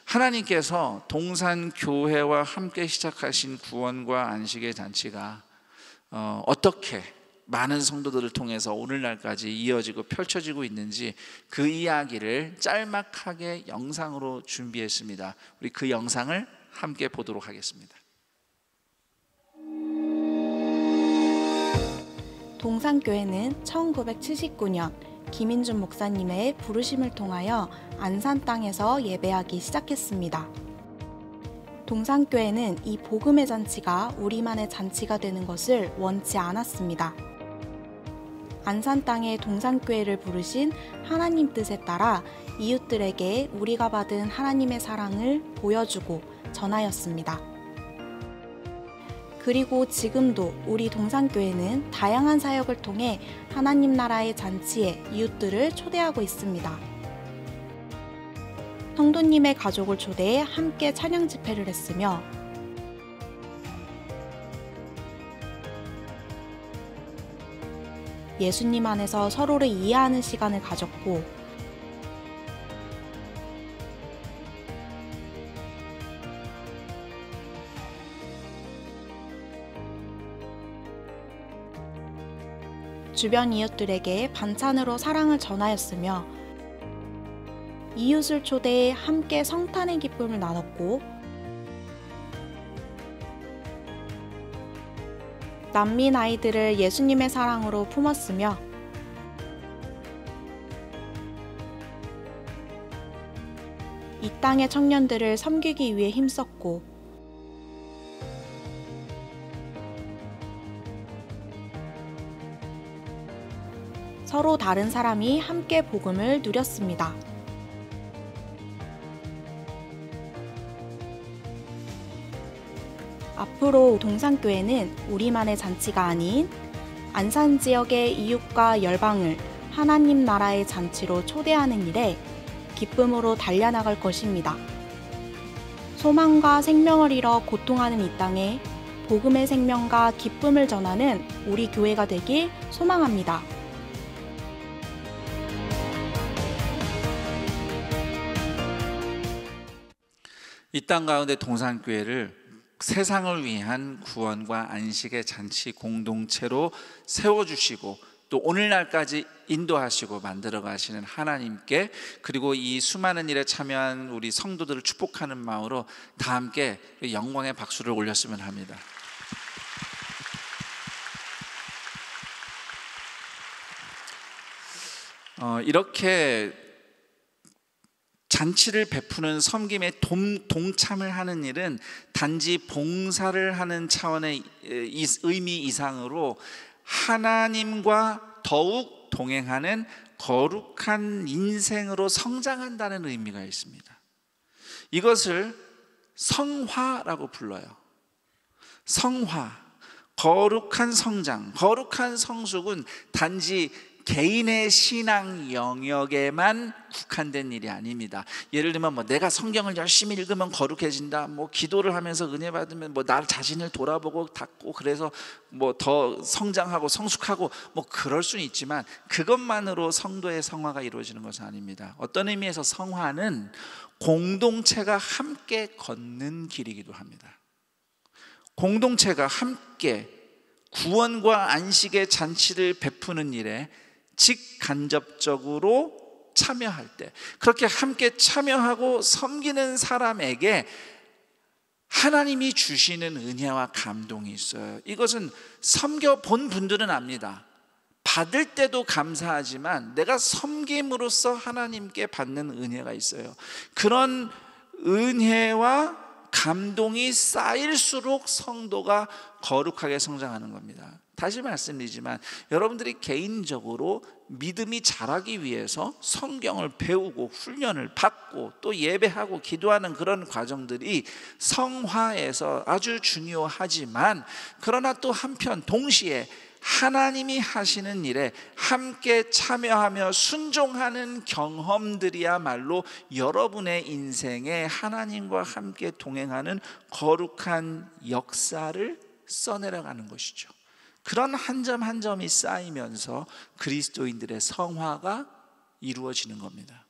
Speaker 6: 하나님께서 동산교회와 함께 시작하신 구원과 안식의 잔치가 어떻게 많은 성도들을 통해서 오늘날까지 이어지고 펼쳐지고 있는지 그 이야기를 짤막하게 영상으로 준비했습니다. 우리 그 영상을 함께 보도록 하겠습니다.
Speaker 7: 동산교회는 1979년 김인준 목사님의 부르심을 통하여 안산 땅에서 예배하기 시작했습니다. 동산교회는 이 복음의 잔치가 우리만의 잔치가 되는 것을 원치 않았습니다. 안산 땅에 동산교회를 부르신 하나님 뜻에 따라 이웃들에게 우리가 받은 하나님의 사랑을 보여주고 전하였습니다. 그리고 지금도 우리 동산교회는 다양한 사역을 통해 하나님 나라의 잔치에 이웃들을 초대하고 있습니다. 성도님의 가족을 초대해 함께 찬양 집회를 했으며 예수님 안에서 서로를 이해하는 시간을 가졌고, 주변 이웃들에게 반찬으로 사랑을 전하였으며, 이웃을 초대해 함께 성탄의 기쁨을 나눴고, 난민 아이들을 예수님의 사랑으로 품었으며, 이 땅의 청년들을 섬기기 위해 힘썼고, 서로 다른 사람이 함께 복음을 누렸습니다. 앞으로 동산교회는 우리만의 잔치가 아닌 안산 지역의 이웃과 열방을 하나님 나라의 잔치로 초대하는 일에 기쁨으로 달려나갈 것입니다. 소망과 생명을 잃어 고통하는 이 땅에 복음의 생명과 기쁨을 전하는 우리 교회가 되길 소망합니다.
Speaker 6: 이 땅 가운데 동산교회를 세상을 위한 구원과 안식의 잔치 공동체로 세워주시고 또 오늘날까지 인도하시고 만들어 가시는 하나님께, 그리고 이 수많은 일에 참여한 우리 성도들을 축복하는 마음으로 다 함께 영광의 박수를 올렸으면 합니다. 이렇게 잔치를 베푸는 섬김에 동참을 하는 일은 단지 봉사를 하는 차원의 의미 이상으로 하나님과 더욱 동행하는 거룩한 인생으로 성장한다는 의미가 있습니다. 이것을 성화라고 불러요. 성화, 거룩한 성장, 거룩한 성숙은 단지 개인의 신앙 영역에만 국한된 일이 아닙니다. 예를 들면 내가 성경을 열심히 읽으면 거룩해진다, 기도를 하면서 은혜 받으면 나 자신을 돌아보고 닦고 그래서 더 성장하고 성숙하고 그럴 수는 있지만 그것만으로 성도의 성화가 이루어지는 것은 아닙니다. 어떤 의미에서 성화는 공동체가 함께 걷는 길이기도 합니다. 공동체가 함께 구원과 안식의 잔치를 베푸는 일에 직간접적으로 참여할 때, 그렇게 함께 참여하고 섬기는 사람에게 하나님이 주시는 은혜와 감동이 있어요. 이것은 섬겨본 분들은 압니다. 받을 때도 감사하지만 내가 섬김으로써 하나님께 받는 은혜가 있어요. 그런 은혜와 감동이 쌓일수록 성도가 거룩하게 성장하는 겁니다. 다시 말씀드리지만 여러분들이 개인적으로 믿음이 자라기 위해서 성경을 배우고 훈련을 받고 또 예배하고 기도하는 그런 과정들이 성화에서 아주 중요하지만, 그러나 또 한편 동시에 하나님이 하시는 일에 함께 참여하며 순종하는 경험들이야말로 여러분의 인생에 하나님과 함께 동행하는 거룩한 역사를 써내려가는 것이죠. 그런 한 점 한 점이 쌓이면서 그리스도인들의 성화가 이루어지는 겁니다.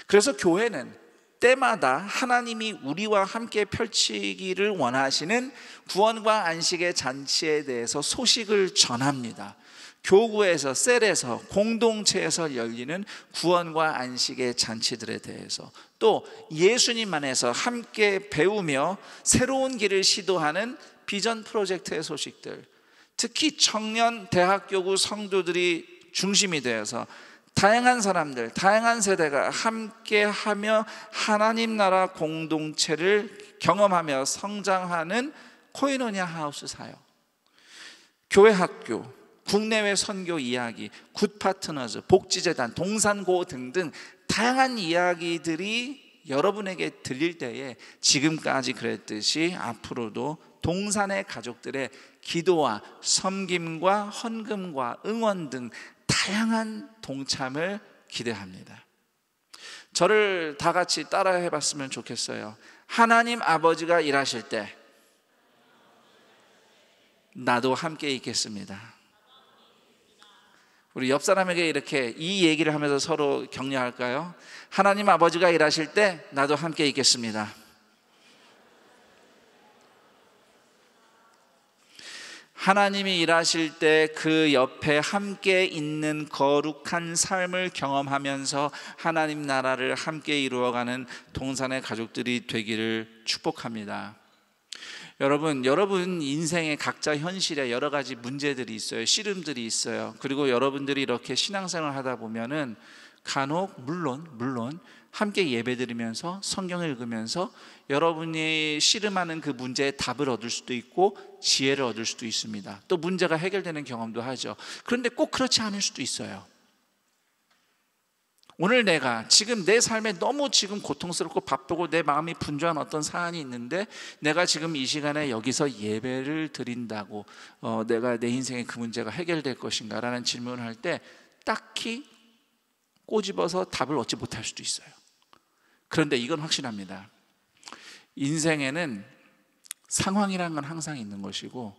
Speaker 6: 그래서 교회는 때마다 하나님이 우리와 함께 펼치기를 원하시는 구원과 안식의 잔치에 대해서 소식을 전합니다. 교구에서, 셀에서, 공동체에서 열리는 구원과 안식의 잔치들에 대해서, 또 예수님 안에서 함께 배우며 새로운 길을 시도하는 비전 프로젝트의 소식들, 특히 청년 대학교구 성도들이 중심이 되어서 다양한 사람들, 다양한 세대가 함께하며 하나님 나라 공동체를 경험하며 성장하는 코이노니아 하우스 사역, 교회 학교, 국내외 선교 이야기, 굿 파트너즈, 복지재단, 동산고 등등 다양한 이야기들이 여러분에게 들릴 때에 지금까지 그랬듯이 앞으로도 동산의 가족들의 기도와 섬김과 헌금과 응원 등 다양한 동참을 기대합니다. 저를 다 같이 따라해 봤으면 좋겠어요. 하나님 아버지가 일하실 때 나도 함께 있겠습니다. 우리 옆 사람에게 이렇게 이 얘기를 하면서 서로 격려할까요? 하나님 아버지가 일하실 때 나도 함께 있겠습니다. 하나님이 일하실 때 그 옆에 함께 있는 거룩한 삶을 경험하면서 하나님 나라를 함께 이루어가는 동산의 가족들이 되기를 축복합니다. 여러분 인생의 각자 현실에 여러 가지 문제들이 있어요. 씨름들이 있어요. 그리고 여러분들이 이렇게 신앙생활을 하다 보면은 간혹 물론 함께 예배드리면서 성경을 읽으면서 여러분이 씨름하는 그 문제에 답을 얻을 수도 있고 지혜를 얻을 수도 있습니다. 또 문제가 해결되는 경험도 하죠. 그런데 꼭 그렇지 않을 수도 있어요. 오늘 내가 지금 내 삶에 너무 지금 고통스럽고 바쁘고 내 마음이 분주한 어떤 사안이 있는데 내가 지금 이 시간에 여기서 예배를 드린다고 내가 내 인생의 그 문제가 해결될 것인가 라는 질문을 할 때 딱히 꼬집어서 답을 얻지 못할 수도 있어요. 그런데 이건 확실합니다. 인생에는 상황이라는 건 항상 있는 것이고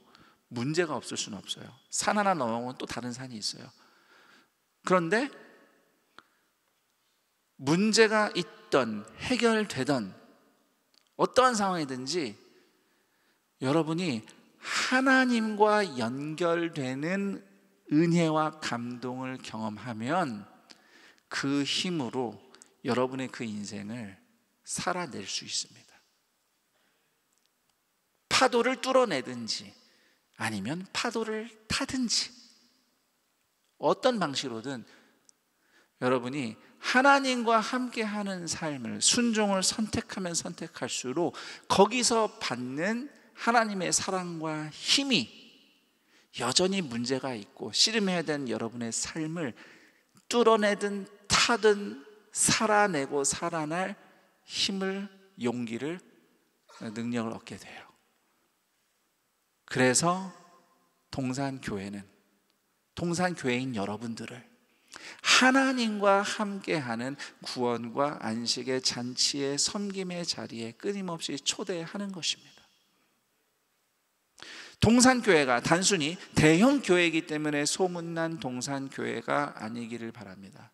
Speaker 6: 문제가 없을 수는 없어요. 산 하나 넘어오면 또 다른 산이 있어요. 그런데 문제가 있던 해결되던 어떠한 상황이든지 여러분이 하나님과 연결되는 은혜와 감동을 경험하면 그 힘으로 여러분의 그 인생을 살아낼 수 있습니다. 파도를 뚫어내든지 아니면 파도를 타든지 어떤 방식으로든 여러분이 하나님과 함께하는 삶을 순종을 선택하면 선택할수록 거기서 받는 하나님의 사랑과 힘이 여전히 문제가 있고 씨름해야 되는 여러분의 삶을 뚫어내든 타든 살아내고 살아날 힘을, 용기를, 능력을 얻게 돼요. 그래서 동산교회는 동산교회인 여러분들을 하나님과 함께하는 구원과 안식의 잔치의 섬김의 자리에 끊임없이 초대하는 것입니다. 동산교회가 단순히 대형 교회이기 때문에 소문난 동산교회가 아니기를 바랍니다.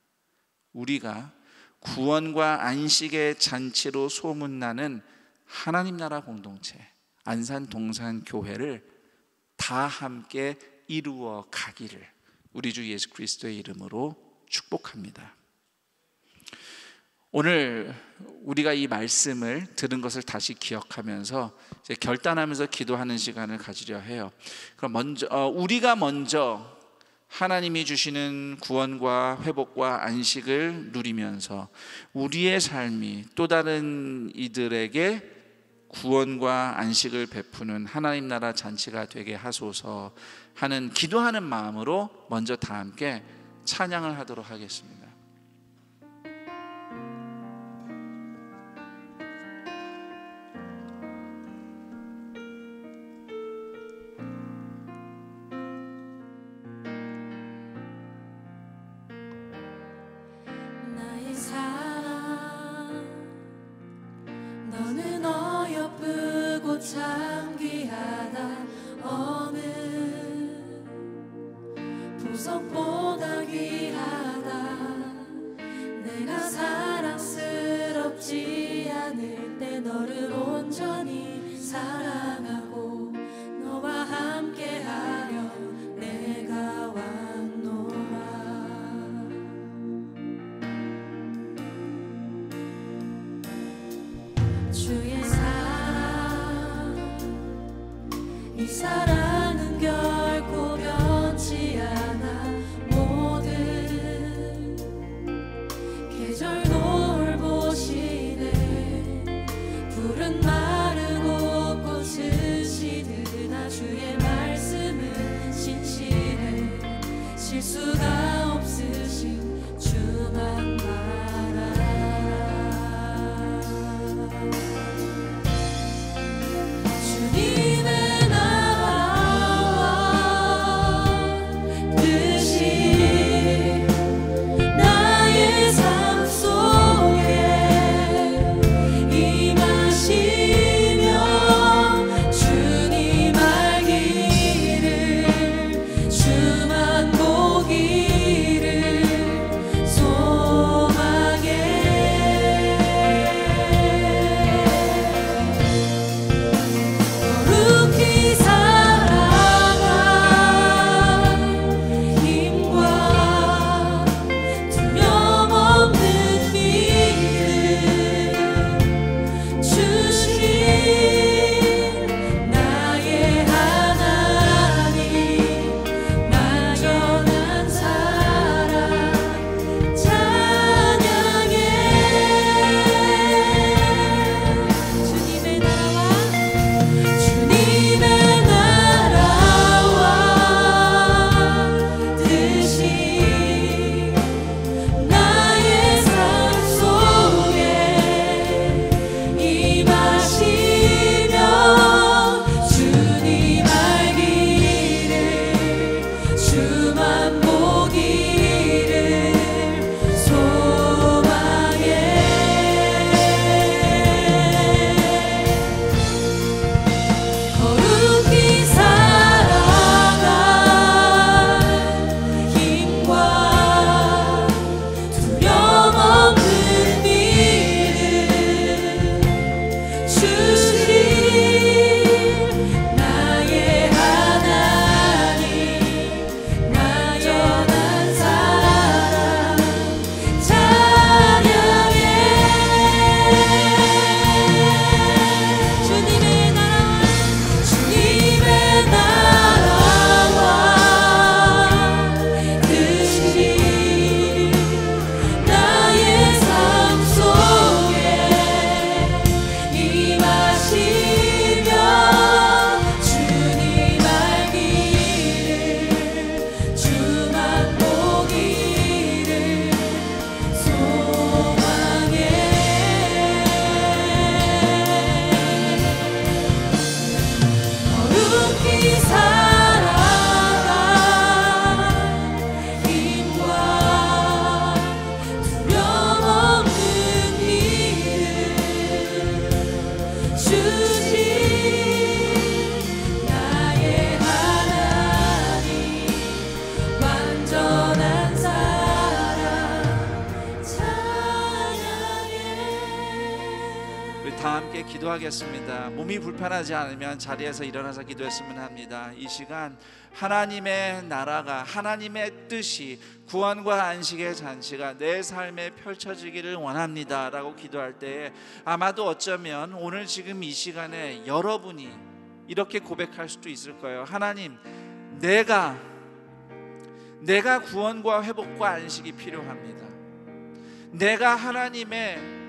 Speaker 6: 우리가 구원과 안식의 잔치로 소문나는 하나님 나라 공동체 안산 동산교회를 다 함께 이루어 가기를 우리 주 예수 그리스도의 이름으로 축복합니다. 오늘 우리가 이 말씀을 들은 것을 다시 기억하면서 이제 결단하면서 기도하는 시간을 가지려 해요. 그럼 우리가 먼저 하나님이 주시는 구원과 회복과 안식을 누리면서 우리의 삶이 또 다른 이들에게 구원과 안식을 베푸는 하나님 나라 잔치가 되게 하소서 하는 기도하는 마음으로 먼저 다 함께 찬양을 하도록 하겠습니다.
Speaker 2: 나의 사랑 너는 어여쁘고 참 귀하다 어느 보석보다 귀하다 내가 사랑스럽지 않을 때 너를 온전히 사랑하고 너와 함께하려 내가 왔노라 주의 사랑 이 사랑은 결코 변치 않아 모든 계절 돌보시네 푸른 마르고 꽃은 시드나 주의 말씀은 신실해 실수가 없으신 주만 바라 주님의 나라와 뜻이 나의 삶 속에 임하시며 주님 알기를 주만 보기
Speaker 6: 함께 기도하겠습니다. 몸이 불편하지 않으면 자리에서 일어나서 기도했으면 합니다. 이 시간 하나님의 나라가, 하나님의 뜻이, 구원과 안식의 잔치가 내 삶에 펼쳐지기를 원합니다 라고 기도할 때에 아마도 어쩌면 오늘 지금 이 시간에 여러분이 이렇게 고백할 수도 있을 거예요. 하나님, 내가 구원과 회복과 안식이 필요합니다. 내가 하나님의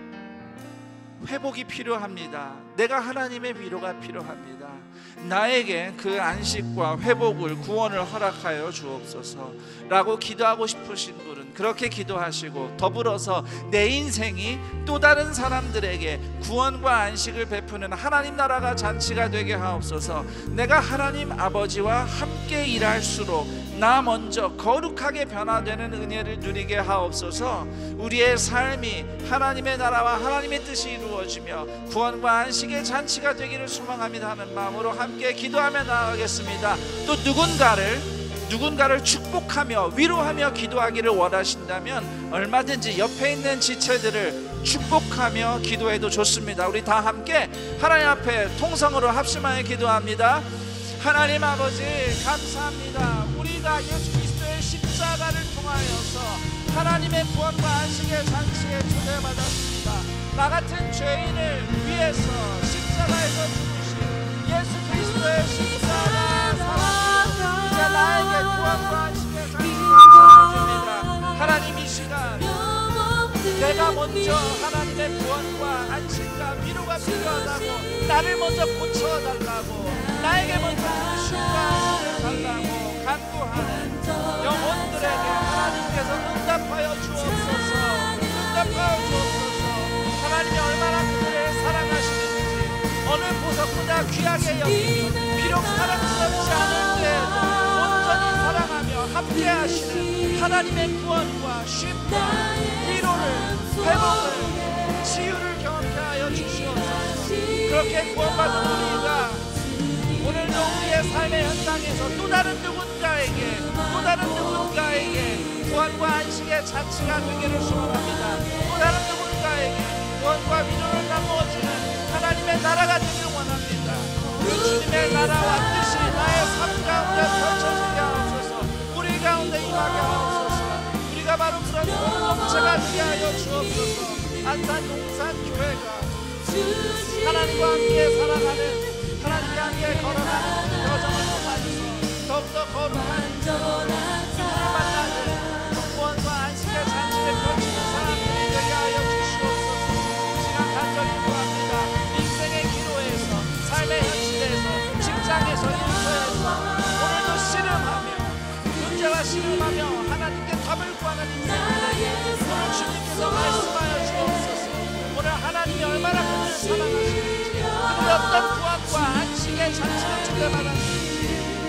Speaker 6: 회복이 필요합니다. 내가 하나님의 위로가 필요합니다. 나에게 그 안식과 회복을, 구원을 허락하여 주옵소서 라고 기도하고 싶으신 분은 그렇게 기도하시고, 더불어서 내 인생이 또 다른 사람들에게 구원과 안식을 베푸는 하나님 나라가 잔치가 되게 하옵소서. 내가 하나님 아버지와 함께 일할수록 나 먼저 거룩하게 변화되는 은혜를 누리게 하옵소서. 우리의 삶이 하나님의 나라와 하나님의 뜻이 이루어지며 구원과 안식의 잔치가 되기를 소망합니다 하는 마음으로 함께 기도하며 나아가겠습니다. 또 누군가를 축복하며 위로하며 기도하기를 원하신다면 얼마든지 옆에 있는 지체들을 축복하며 기도해도 좋습니다. 우리 다 함께 하나님 앞에 통성으로 합심하여 기도합니다. 하나님 아버지, 감사합니다. 우리가 예수 그리스도의 십자가를 통하여서 하나님의 구원과 안식의 잔치에 초대받았습니다. 나 같은 죄인을 위해서 십자가에서 죽으신 예수 그리스도의 십자가 사랑, 이제 나에게 구원과 안식의 잔치가 펼쳐집니다. 하나님, 이 시간 내가 먼저 하나님의 구원과 안식과 위로가 필요하다고, 나를 먼저 고쳐달라고, 나에게 먼저 신과 안식을 달라고 간구하는 영혼들에게 하나님께서 응답하여 주옵소서. 응답하여 주옵소서. 하나님이 얼마나 그들을 사랑하시는지, 어느 보석보다 귀하게 여기며 비록 사랑스럽지 않을 때에도 온전히 사랑하며 함께 하시는 하나님의 구원과 쉼과 위로를, 회복을, 치유를 경험케 하여 주시옵소서. 그렇게 구원받은 우리가 오늘도 우리의 삶의 현장에서 또 다른 누군가에게 구원과 안식의 잔치가 되기를 소원합니다. 또 다른 누군가에게 구원과 위로를 나누어주는 하나님의 나라가 되기를 원합니다. 그 주님의 나라와 뜻이 나의 삶 가운데 펼쳐지게 하옵소서. 우리 가운데 임하게 하옵소서. 우리가 바로 그런 공동체가 되게 하여 주옵소서. 안산 동산교회가 하나님과 함께 살아가는, 하나님과 함께 걸어가는 여정을 통하여서 더욱더 거룩한 주님을 만나는 구원과 안식의 잔치를 펼치는 사람들이 되게 하여 주시옵소서. 시간 간절히 구합니다. 인생의 기로에서, 삶의 현실에서, 직장에서, 일터에서 오늘도 씨름하며, 문제와 씨름하며 하나님께 답을 구하는 인생들, 오늘 주님께서 말씀하여 주옵소서. 오늘 하나님이 얼마나 그들을 사랑하시는지, 그들이 어떤 구원과 안식의 잔치를 초대받았는지,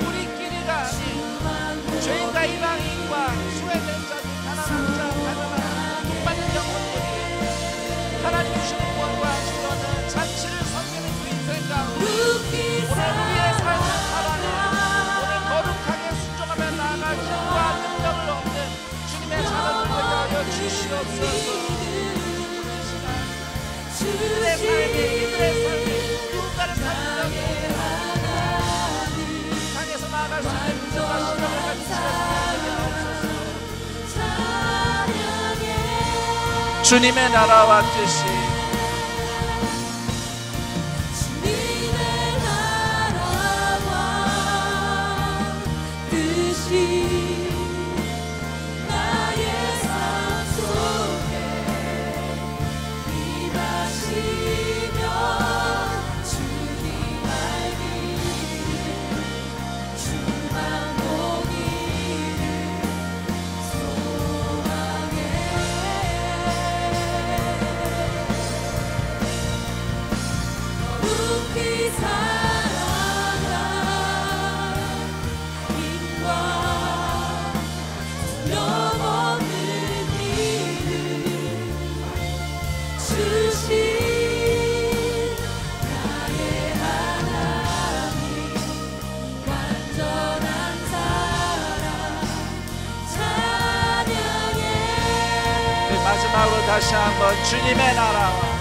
Speaker 6: 우리끼리가 아닌 죄인과 이방인과 소외된 자들, 가난한 자, 가난한 복받는 영혼들이 하나님 주시는 구원과 안식을 얻는 잔치를 섬기는 그 인생 가운데 오늘 우리의 삶을 살아내, 오늘 거룩하게 순종하며 나아갈 힘과 능력을 얻는 주님의 자녀들 되게 하여 주시옵소서. 이들의 삶이 누군가를 살리려고 땅에서 나아갈 수 있는 문제와 시간을 가진 시간을 주님의 나라와 뜻이, 마지막으로 다시 한번 주님의 나라와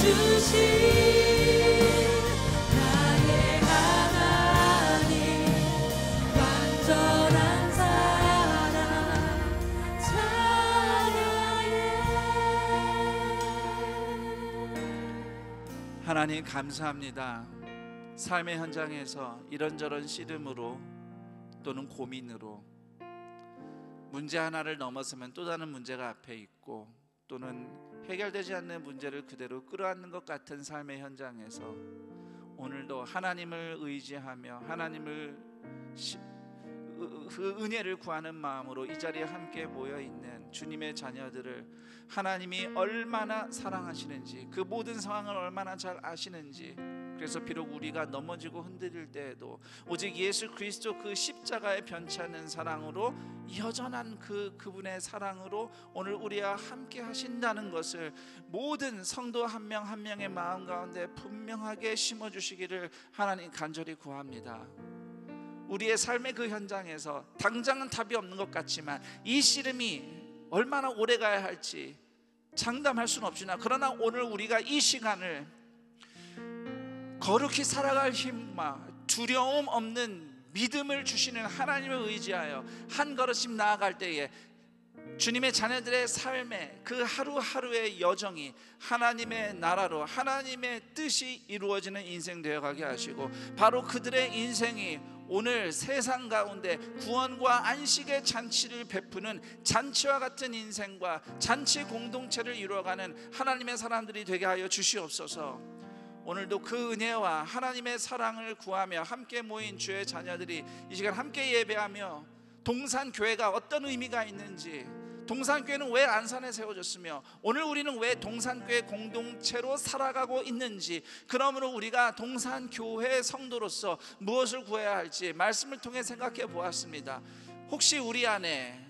Speaker 2: 주신 나의 하나님 완전한 사랑 찬양해.
Speaker 6: 하나님 감사합니다. 삶의 현장에서 이런저런 씨름으로 또는 고민으로 문제 하나를 넘어서면 또 다른 문제가 앞에 있고 또는 해결되지 않는 문제를 그대로 끌어안는 것 같은 삶의 현장에서 오늘도 하나님을 의지하며 하나님을 그 은혜를 구하는 마음으로 이 자리에 함께 모여있는 주님의 자녀들을 하나님이 얼마나 사랑하시는지, 그 모든 상황을 얼마나 잘 아시는지, 그래서 비록 우리가 넘어지고 흔들릴 때에도 오직 예수 그리스도 그 십자가의 변치 않는 사랑으로, 여전한 그분의 사랑으로 오늘 우리와 함께 하신다는 것을 모든 성도 한 명 한 명의 마음 가운데 분명하게 심어주시기를 하나님 간절히 구합니다. 우리의 삶의 그 현장에서 당장은 답이 없는 것 같지만 이 씨름이 얼마나 오래 가야 할지 장담할 수는 없으나, 그러나 오늘 우리가 이 시간을 거룩히 살아갈 힘과 두려움 없는 믿음을 주시는 하나님을 의지하여 한 걸음씩 나아갈 때에 주님의 자녀들의 삶의 그 하루하루의 여정이 하나님의 나라로 하나님의 뜻이 이루어지는 인생 되어가게 하시고, 바로 그들의 인생이 오늘 세상 가운데 구원과 안식의 잔치를 베푸는 잔치와 같은 인생과 잔치 공동체를 이루어가는 하나님의 사람들이 되게 하여 주시옵소서. 오늘도 그 은혜와 하나님의 사랑을 구하며 함께 모인 주의 자녀들이 이 시간 함께 예배하며 동산교회가 어떤 의미가 있는지, 동산교회는 왜 안산에 세워졌으며 오늘 우리는 왜 동산교회 공동체로 살아가고 있는지, 그러므로 우리가 동산교회 성도로서 무엇을 구해야 할지 말씀을 통해 생각해 보았습니다. 혹시 우리 안에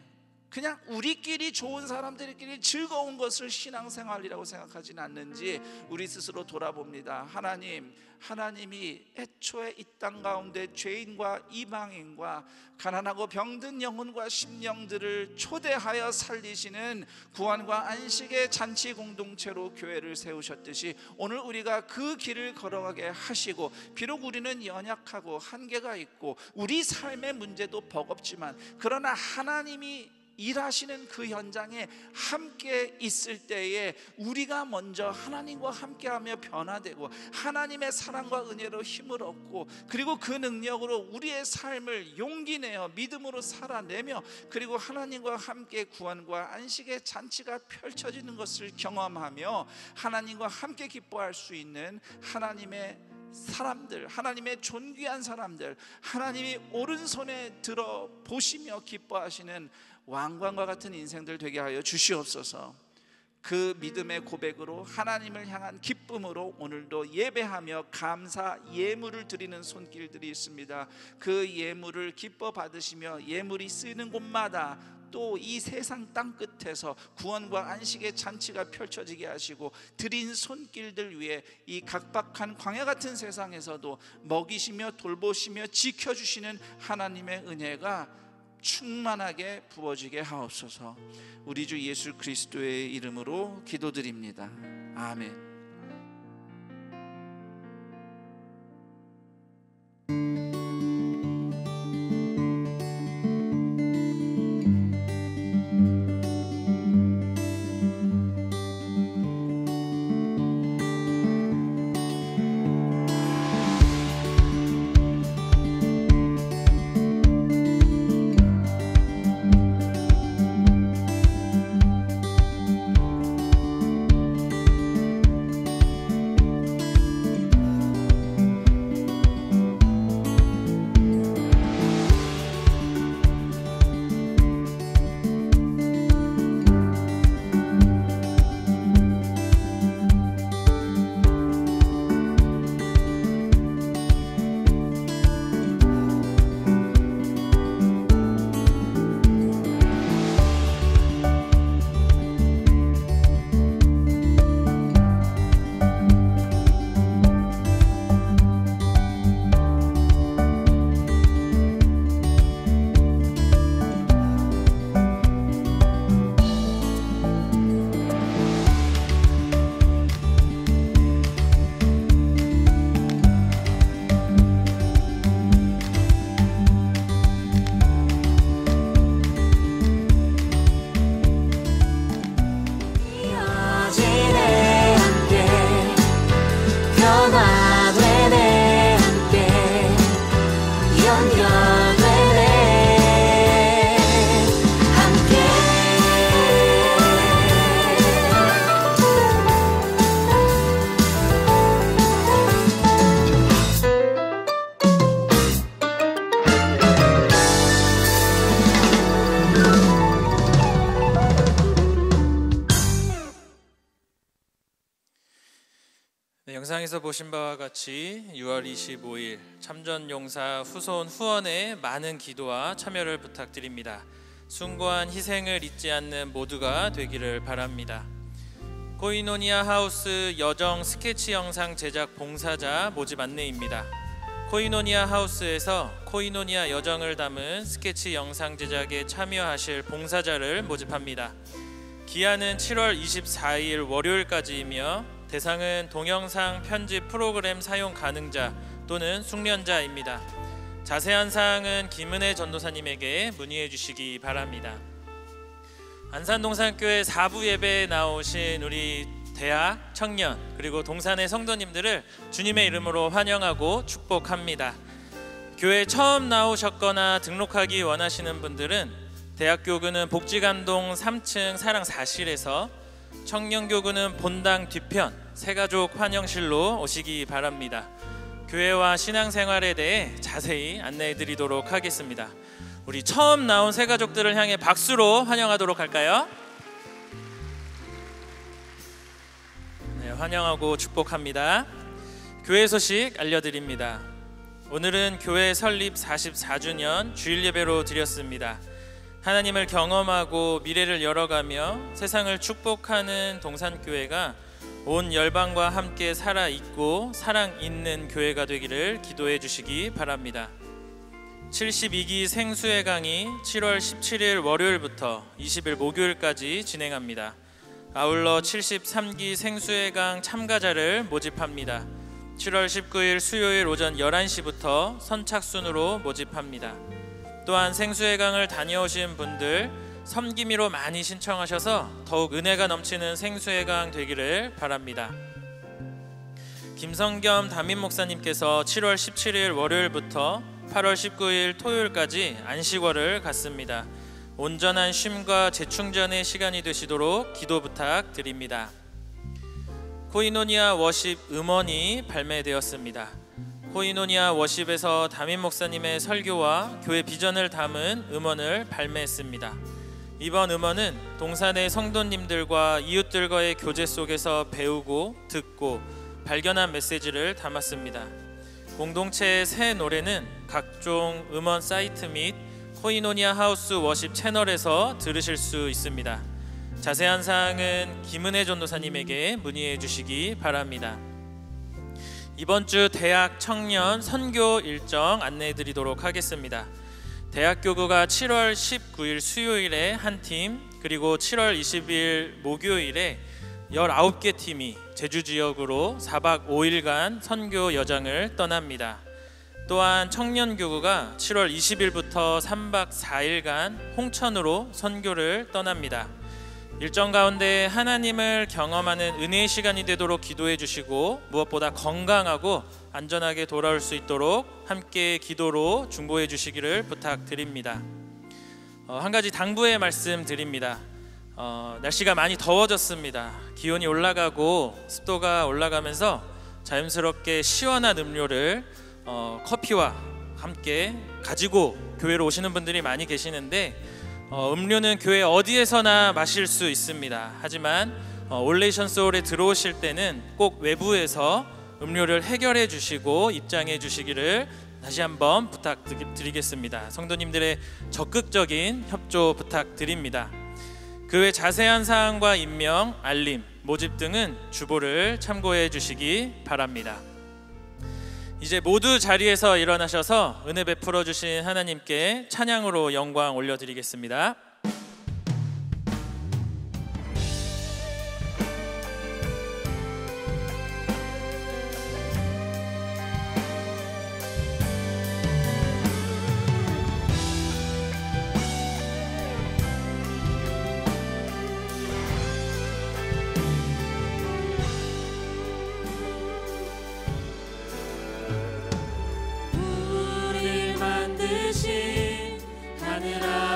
Speaker 6: 그냥 우리끼리 좋은 사람들끼리 즐거운 것을 신앙생활이라고 생각하지는 않는지 우리 스스로 돌아봅니다. 하나님이 애초에 이 땅 가운데 죄인과 이방인과 가난하고 병든 영혼과 심령들을 초대하여 살리시는 구원과 안식의 잔치 공동체로 교회를 세우셨듯이 오늘 우리가 그 길을 걸어가게 하시고, 비록 우리는 연약하고 한계가 있고 우리 삶의 문제도 버겁지만 그러나 하나님이 일하시는 그 현장에 함께 있을 때에 우리가 먼저 하나님과 함께하며 변화되고 하나님의 사랑과 은혜로 힘을 얻고, 그리고 그 능력으로 우리의 삶을 용기 내어 믿음으로 살아내며, 그리고 하나님과 함께 구원과 안식의 잔치가 펼쳐지는 것을 경험하며 하나님과 함께 기뻐할 수 있는 하나님의 사람들, 하나님의 존귀한 사람들, 하나님이 오른손에 들어 보시며 기뻐하시는 왕관과 같은 인생들 되게 하여 주시옵소서. 그 믿음의 고백으로 하나님을 향한 기쁨으로 오늘도 예배하며 감사 예물을 드리는 손길들이 있습니다. 그 예물을 기뻐 받으시며 예물이 쓰이는 곳마다 또 이 세상 땅 끝에서 구원과 안식의 잔치가 펼쳐지게 하시고, 드린 손길들 위해 이 각박한 광야 같은 세상에서도 먹이시며 돌보시며 지켜주시는 하나님의 은혜가 충만하게 부어지게 하옵소서. 우리 주 예수 그리스도의 이름으로 기도드립니다. 아멘.
Speaker 8: 네, 영상에서 보신 바와 같이 6월 25일 참전용사 후손 후원에 많은 기도와 참여를 부탁드립니다. 숭고한 희생을 잊지 않는 모두가 되기를 바랍니다. 코이노니아 하우스 여정 스케치 영상 제작 봉사자 모집 안내입니다. 코이노니아 하우스에서 코이노니아 여정을 담은 스케치 영상 제작에 참여하실 봉사자를 모집합니다. 기한은 7월 24일 월요일까지이며 대상은 동영상 편집 프로그램 사용 가능자 또는 숙련자입니다. 자세한 사항은 김은혜 전도사님에게 문의해 주시기 바랍니다. 안산동산교회 4부 예배에 나오신 우리 대학, 청년 그리고 동산의 성도님들을 주님의 이름으로 환영하고 축복합니다. 교회 처음 나오셨거나 등록하기 원하시는 분들은 대학교구는 복지감동 3층 사랑사실에서, 청년교구는 본당 뒤편 새가족 환영실로 오시기 바랍니다. 교회와 신앙생활에 대해 자세히 안내해 드리도록 하겠습니다. 우리 처음 나온 새가족들을 향해 박수로 환영하도록 할까요? 네, 환영하고 축복합니다. 교회 소식 알려드립니다. 오늘은 교회 설립 44주년 주일 예배로 드렸습니다. 하나님을 경험하고 미래를 열어가며 세상을 축복하는 동산교회가 온 열방과 함께 살아있고 사랑 있는 교회가 되기를 기도해 주시기 바랍니다. 72기 생수회강이 7월 17일 월요일부터 20일 목요일까지 진행합니다. 아울러 73기 생수회강 참가자를 모집합니다. 7월 19일 수요일 오전 11시부터 선착순으로 모집합니다. 또한 생수회강을 다녀오신 분들 섬김이로 많이 신청하셔서 더욱 은혜가 넘치는 생수회강 되기를 바랍니다. 김성겸 담임 목사님께서 7월 17일 월요일부터 8월 19일 토요일까지 안식월을 갖습니다. 온전한 쉼과 재충전의 시간이 되시도록 기도 부탁드립니다. 코이노니아 워십 음원이 발매되었습니다. 코이노니아 워십에서 담임 목사님의 설교와 교회 비전을 담은 음원을 발매했습니다. 이번 음원은 동산의 성도님들과 이웃들과의 교제 속에서 배우고 듣고 발견한 메시지를 담았습니다. 공동체의 새 노래는 각종 음원 사이트 및 코이노니아 하우스 워십 채널에서 들으실 수 있습니다. 자세한 사항은 김은혜 전도사님에게 문의해 주시기 바랍니다. 이번 주 대학 청년 선교 일정 안내해 드리도록 하겠습니다. 대학교구가 7월 19일 수요일에 한 팀, 그리고 7월 20일 목요일에 19개 팀이 제주 지역으로 4박 5일간 선교 여정을 떠납니다. 또한 청년교구가 7월 20일부터 3박 4일간 홍천으로 선교를 떠납니다. 일정 가운데 하나님을 경험하는 은혜의 시간이 되도록 기도해 주시고 무엇보다 건강하고 안전하게 돌아올 수 있도록 함께 기도로 중보해 주시기를 부탁드립니다. 한 가지 당부의 말씀 드립니다. 날씨가 많이 더워졌습니다. 기온이 올라가고 습도가 올라가면서 자연스럽게 시원한 음료를 커피와 함께 가지고 교회로 오시는 분들이 많이 계시는데 음료는 교회 어디에서나 마실 수 있습니다. 하지만 올레이션 소울에 들어오실 때는 꼭 외부에서 음료를 해결해 주시고 입장해 주시기를 다시 한번 부탁드리겠습니다. 성도님들의 적극적인 협조 부탁드립니다. 그 외 자세한 사항과 임명, 알림, 모집 등은 주보를 참고해 주시기 바랍니다. 이제 모두 자리에서 일어나셔서 은혜 베풀어 주신 하나님께 찬양으로 영광 올려드리겠습니다.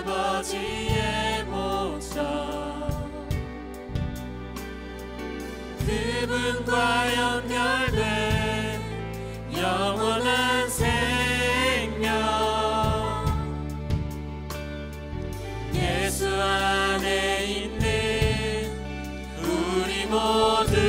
Speaker 3: 하늘아버지의 목적 그분과 연결된 영원한 생명 예수 안에 있는 우리 모두에게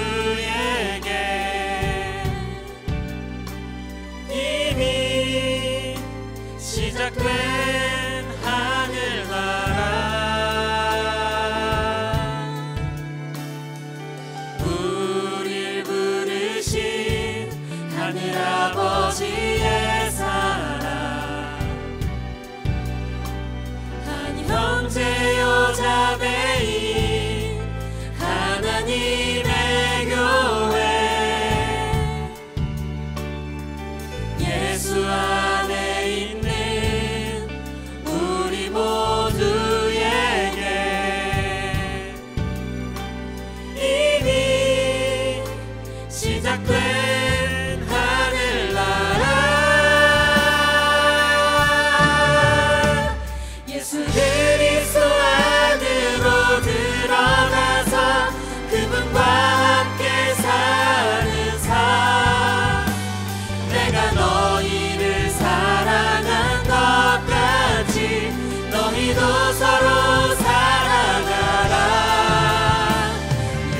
Speaker 3: 시작된 하늘나라 예수 그리스도 안으로 들어가서 그분과 함께 사는 삶 내가 너희를 사랑한 것 같이 너희도 서로 사랑하라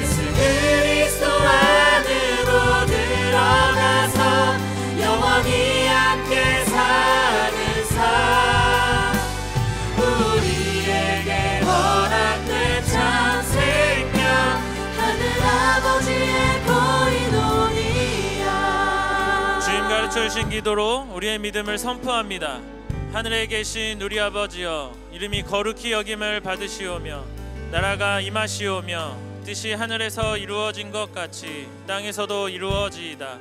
Speaker 3: 예수 그리스도 안으로 들어가서 영원히 함께 사는 삶 우리에게 허락된 참 생명 하늘 아버지의 보이노니야
Speaker 8: 주님 가르쳐 주신 기도로 우리의 믿음을 선포합니다. 하늘에 계신 우리 아버지여 이름이 거룩히 여김을 받으시오며 나라가 임하시오며 뜻이 하늘에서 이루어진 것 같이 땅에서도 이루어지이다.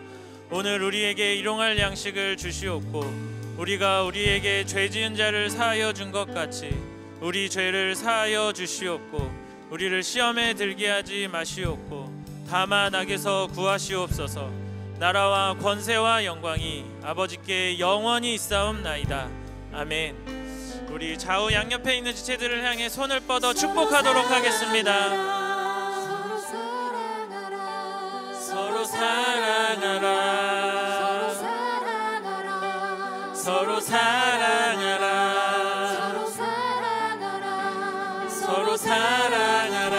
Speaker 8: 오늘 우리에게 일용할 양식을 주시옵고 우리가 우리에게 죄 지은 자를 사하여 준 것 같이 우리 죄를 사하여 주시옵고 우리를 시험에 들게 하지 마시옵고 다만 악에서 구하시옵소서. 나라와 권세와 영광이 아버지께 영원히 있사옵나이다. 아멘. 우리 좌우 양옆에 있는 지체들을 향해 손을 뻗어 축복하도록 하겠습니다.
Speaker 3: 서로 사랑하라
Speaker 8: 서로 사랑하라
Speaker 3: 서로 사랑하라
Speaker 8: 서로 사랑하라
Speaker 3: 서로 사랑하라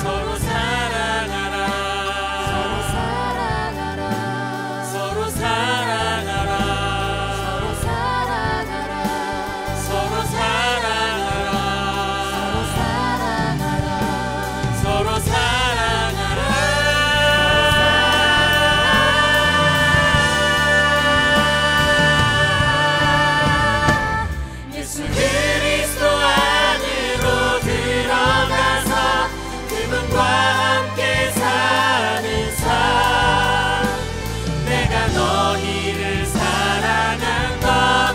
Speaker 8: 서로 사랑하라
Speaker 3: 서로 사랑하라
Speaker 8: 서로 사랑하라
Speaker 3: 서로 사랑하라
Speaker 8: 서로 사랑하라 서로 사랑하라
Speaker 3: 예수 그리스도 안으로 들어가서 그분과 함께 사는 삶 내가 너희를 사랑한 것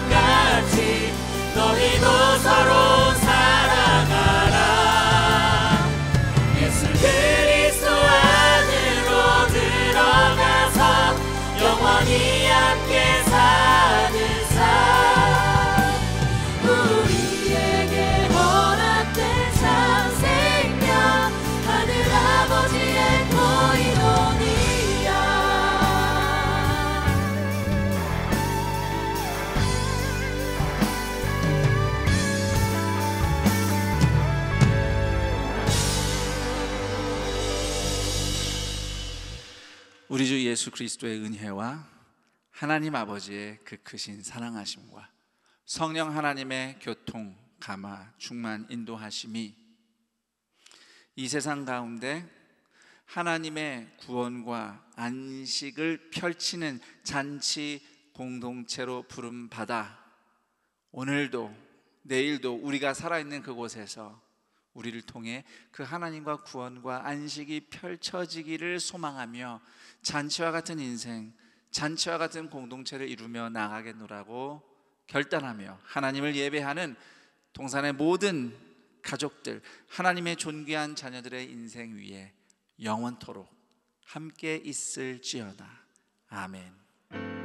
Speaker 3: 같이 너희도 서로 사랑하라 예수 그리스도 안으로 들어가서 영원히 함께 사는 삶 우리에게 허락된 참 생명 하늘 아버지의 보이노니야
Speaker 6: 우리 주 예수 그리스도의 은혜와 하나님 아버지의 그 크신 사랑하심과 성령 하나님의 교통, 감화, 충만, 인도하심이 이 세상 가운데 하나님의 구원과 안식을 펼치는 잔치 공동체로 부름받아 오늘도 내일도 우리가 살아있는 그곳에서 우리를 통해 그 하나님과 구원과 안식이 펼쳐지기를 소망하며 잔치와 같은 인생, 잔치와 같은 공동체를 이루며 나가겠노라고 결단하며 하나님을 예배하는 동산의 모든 가족들, 하나님의 존귀한 자녀들의 인생 위에 영원토록 함께 있을지어다. 아멘.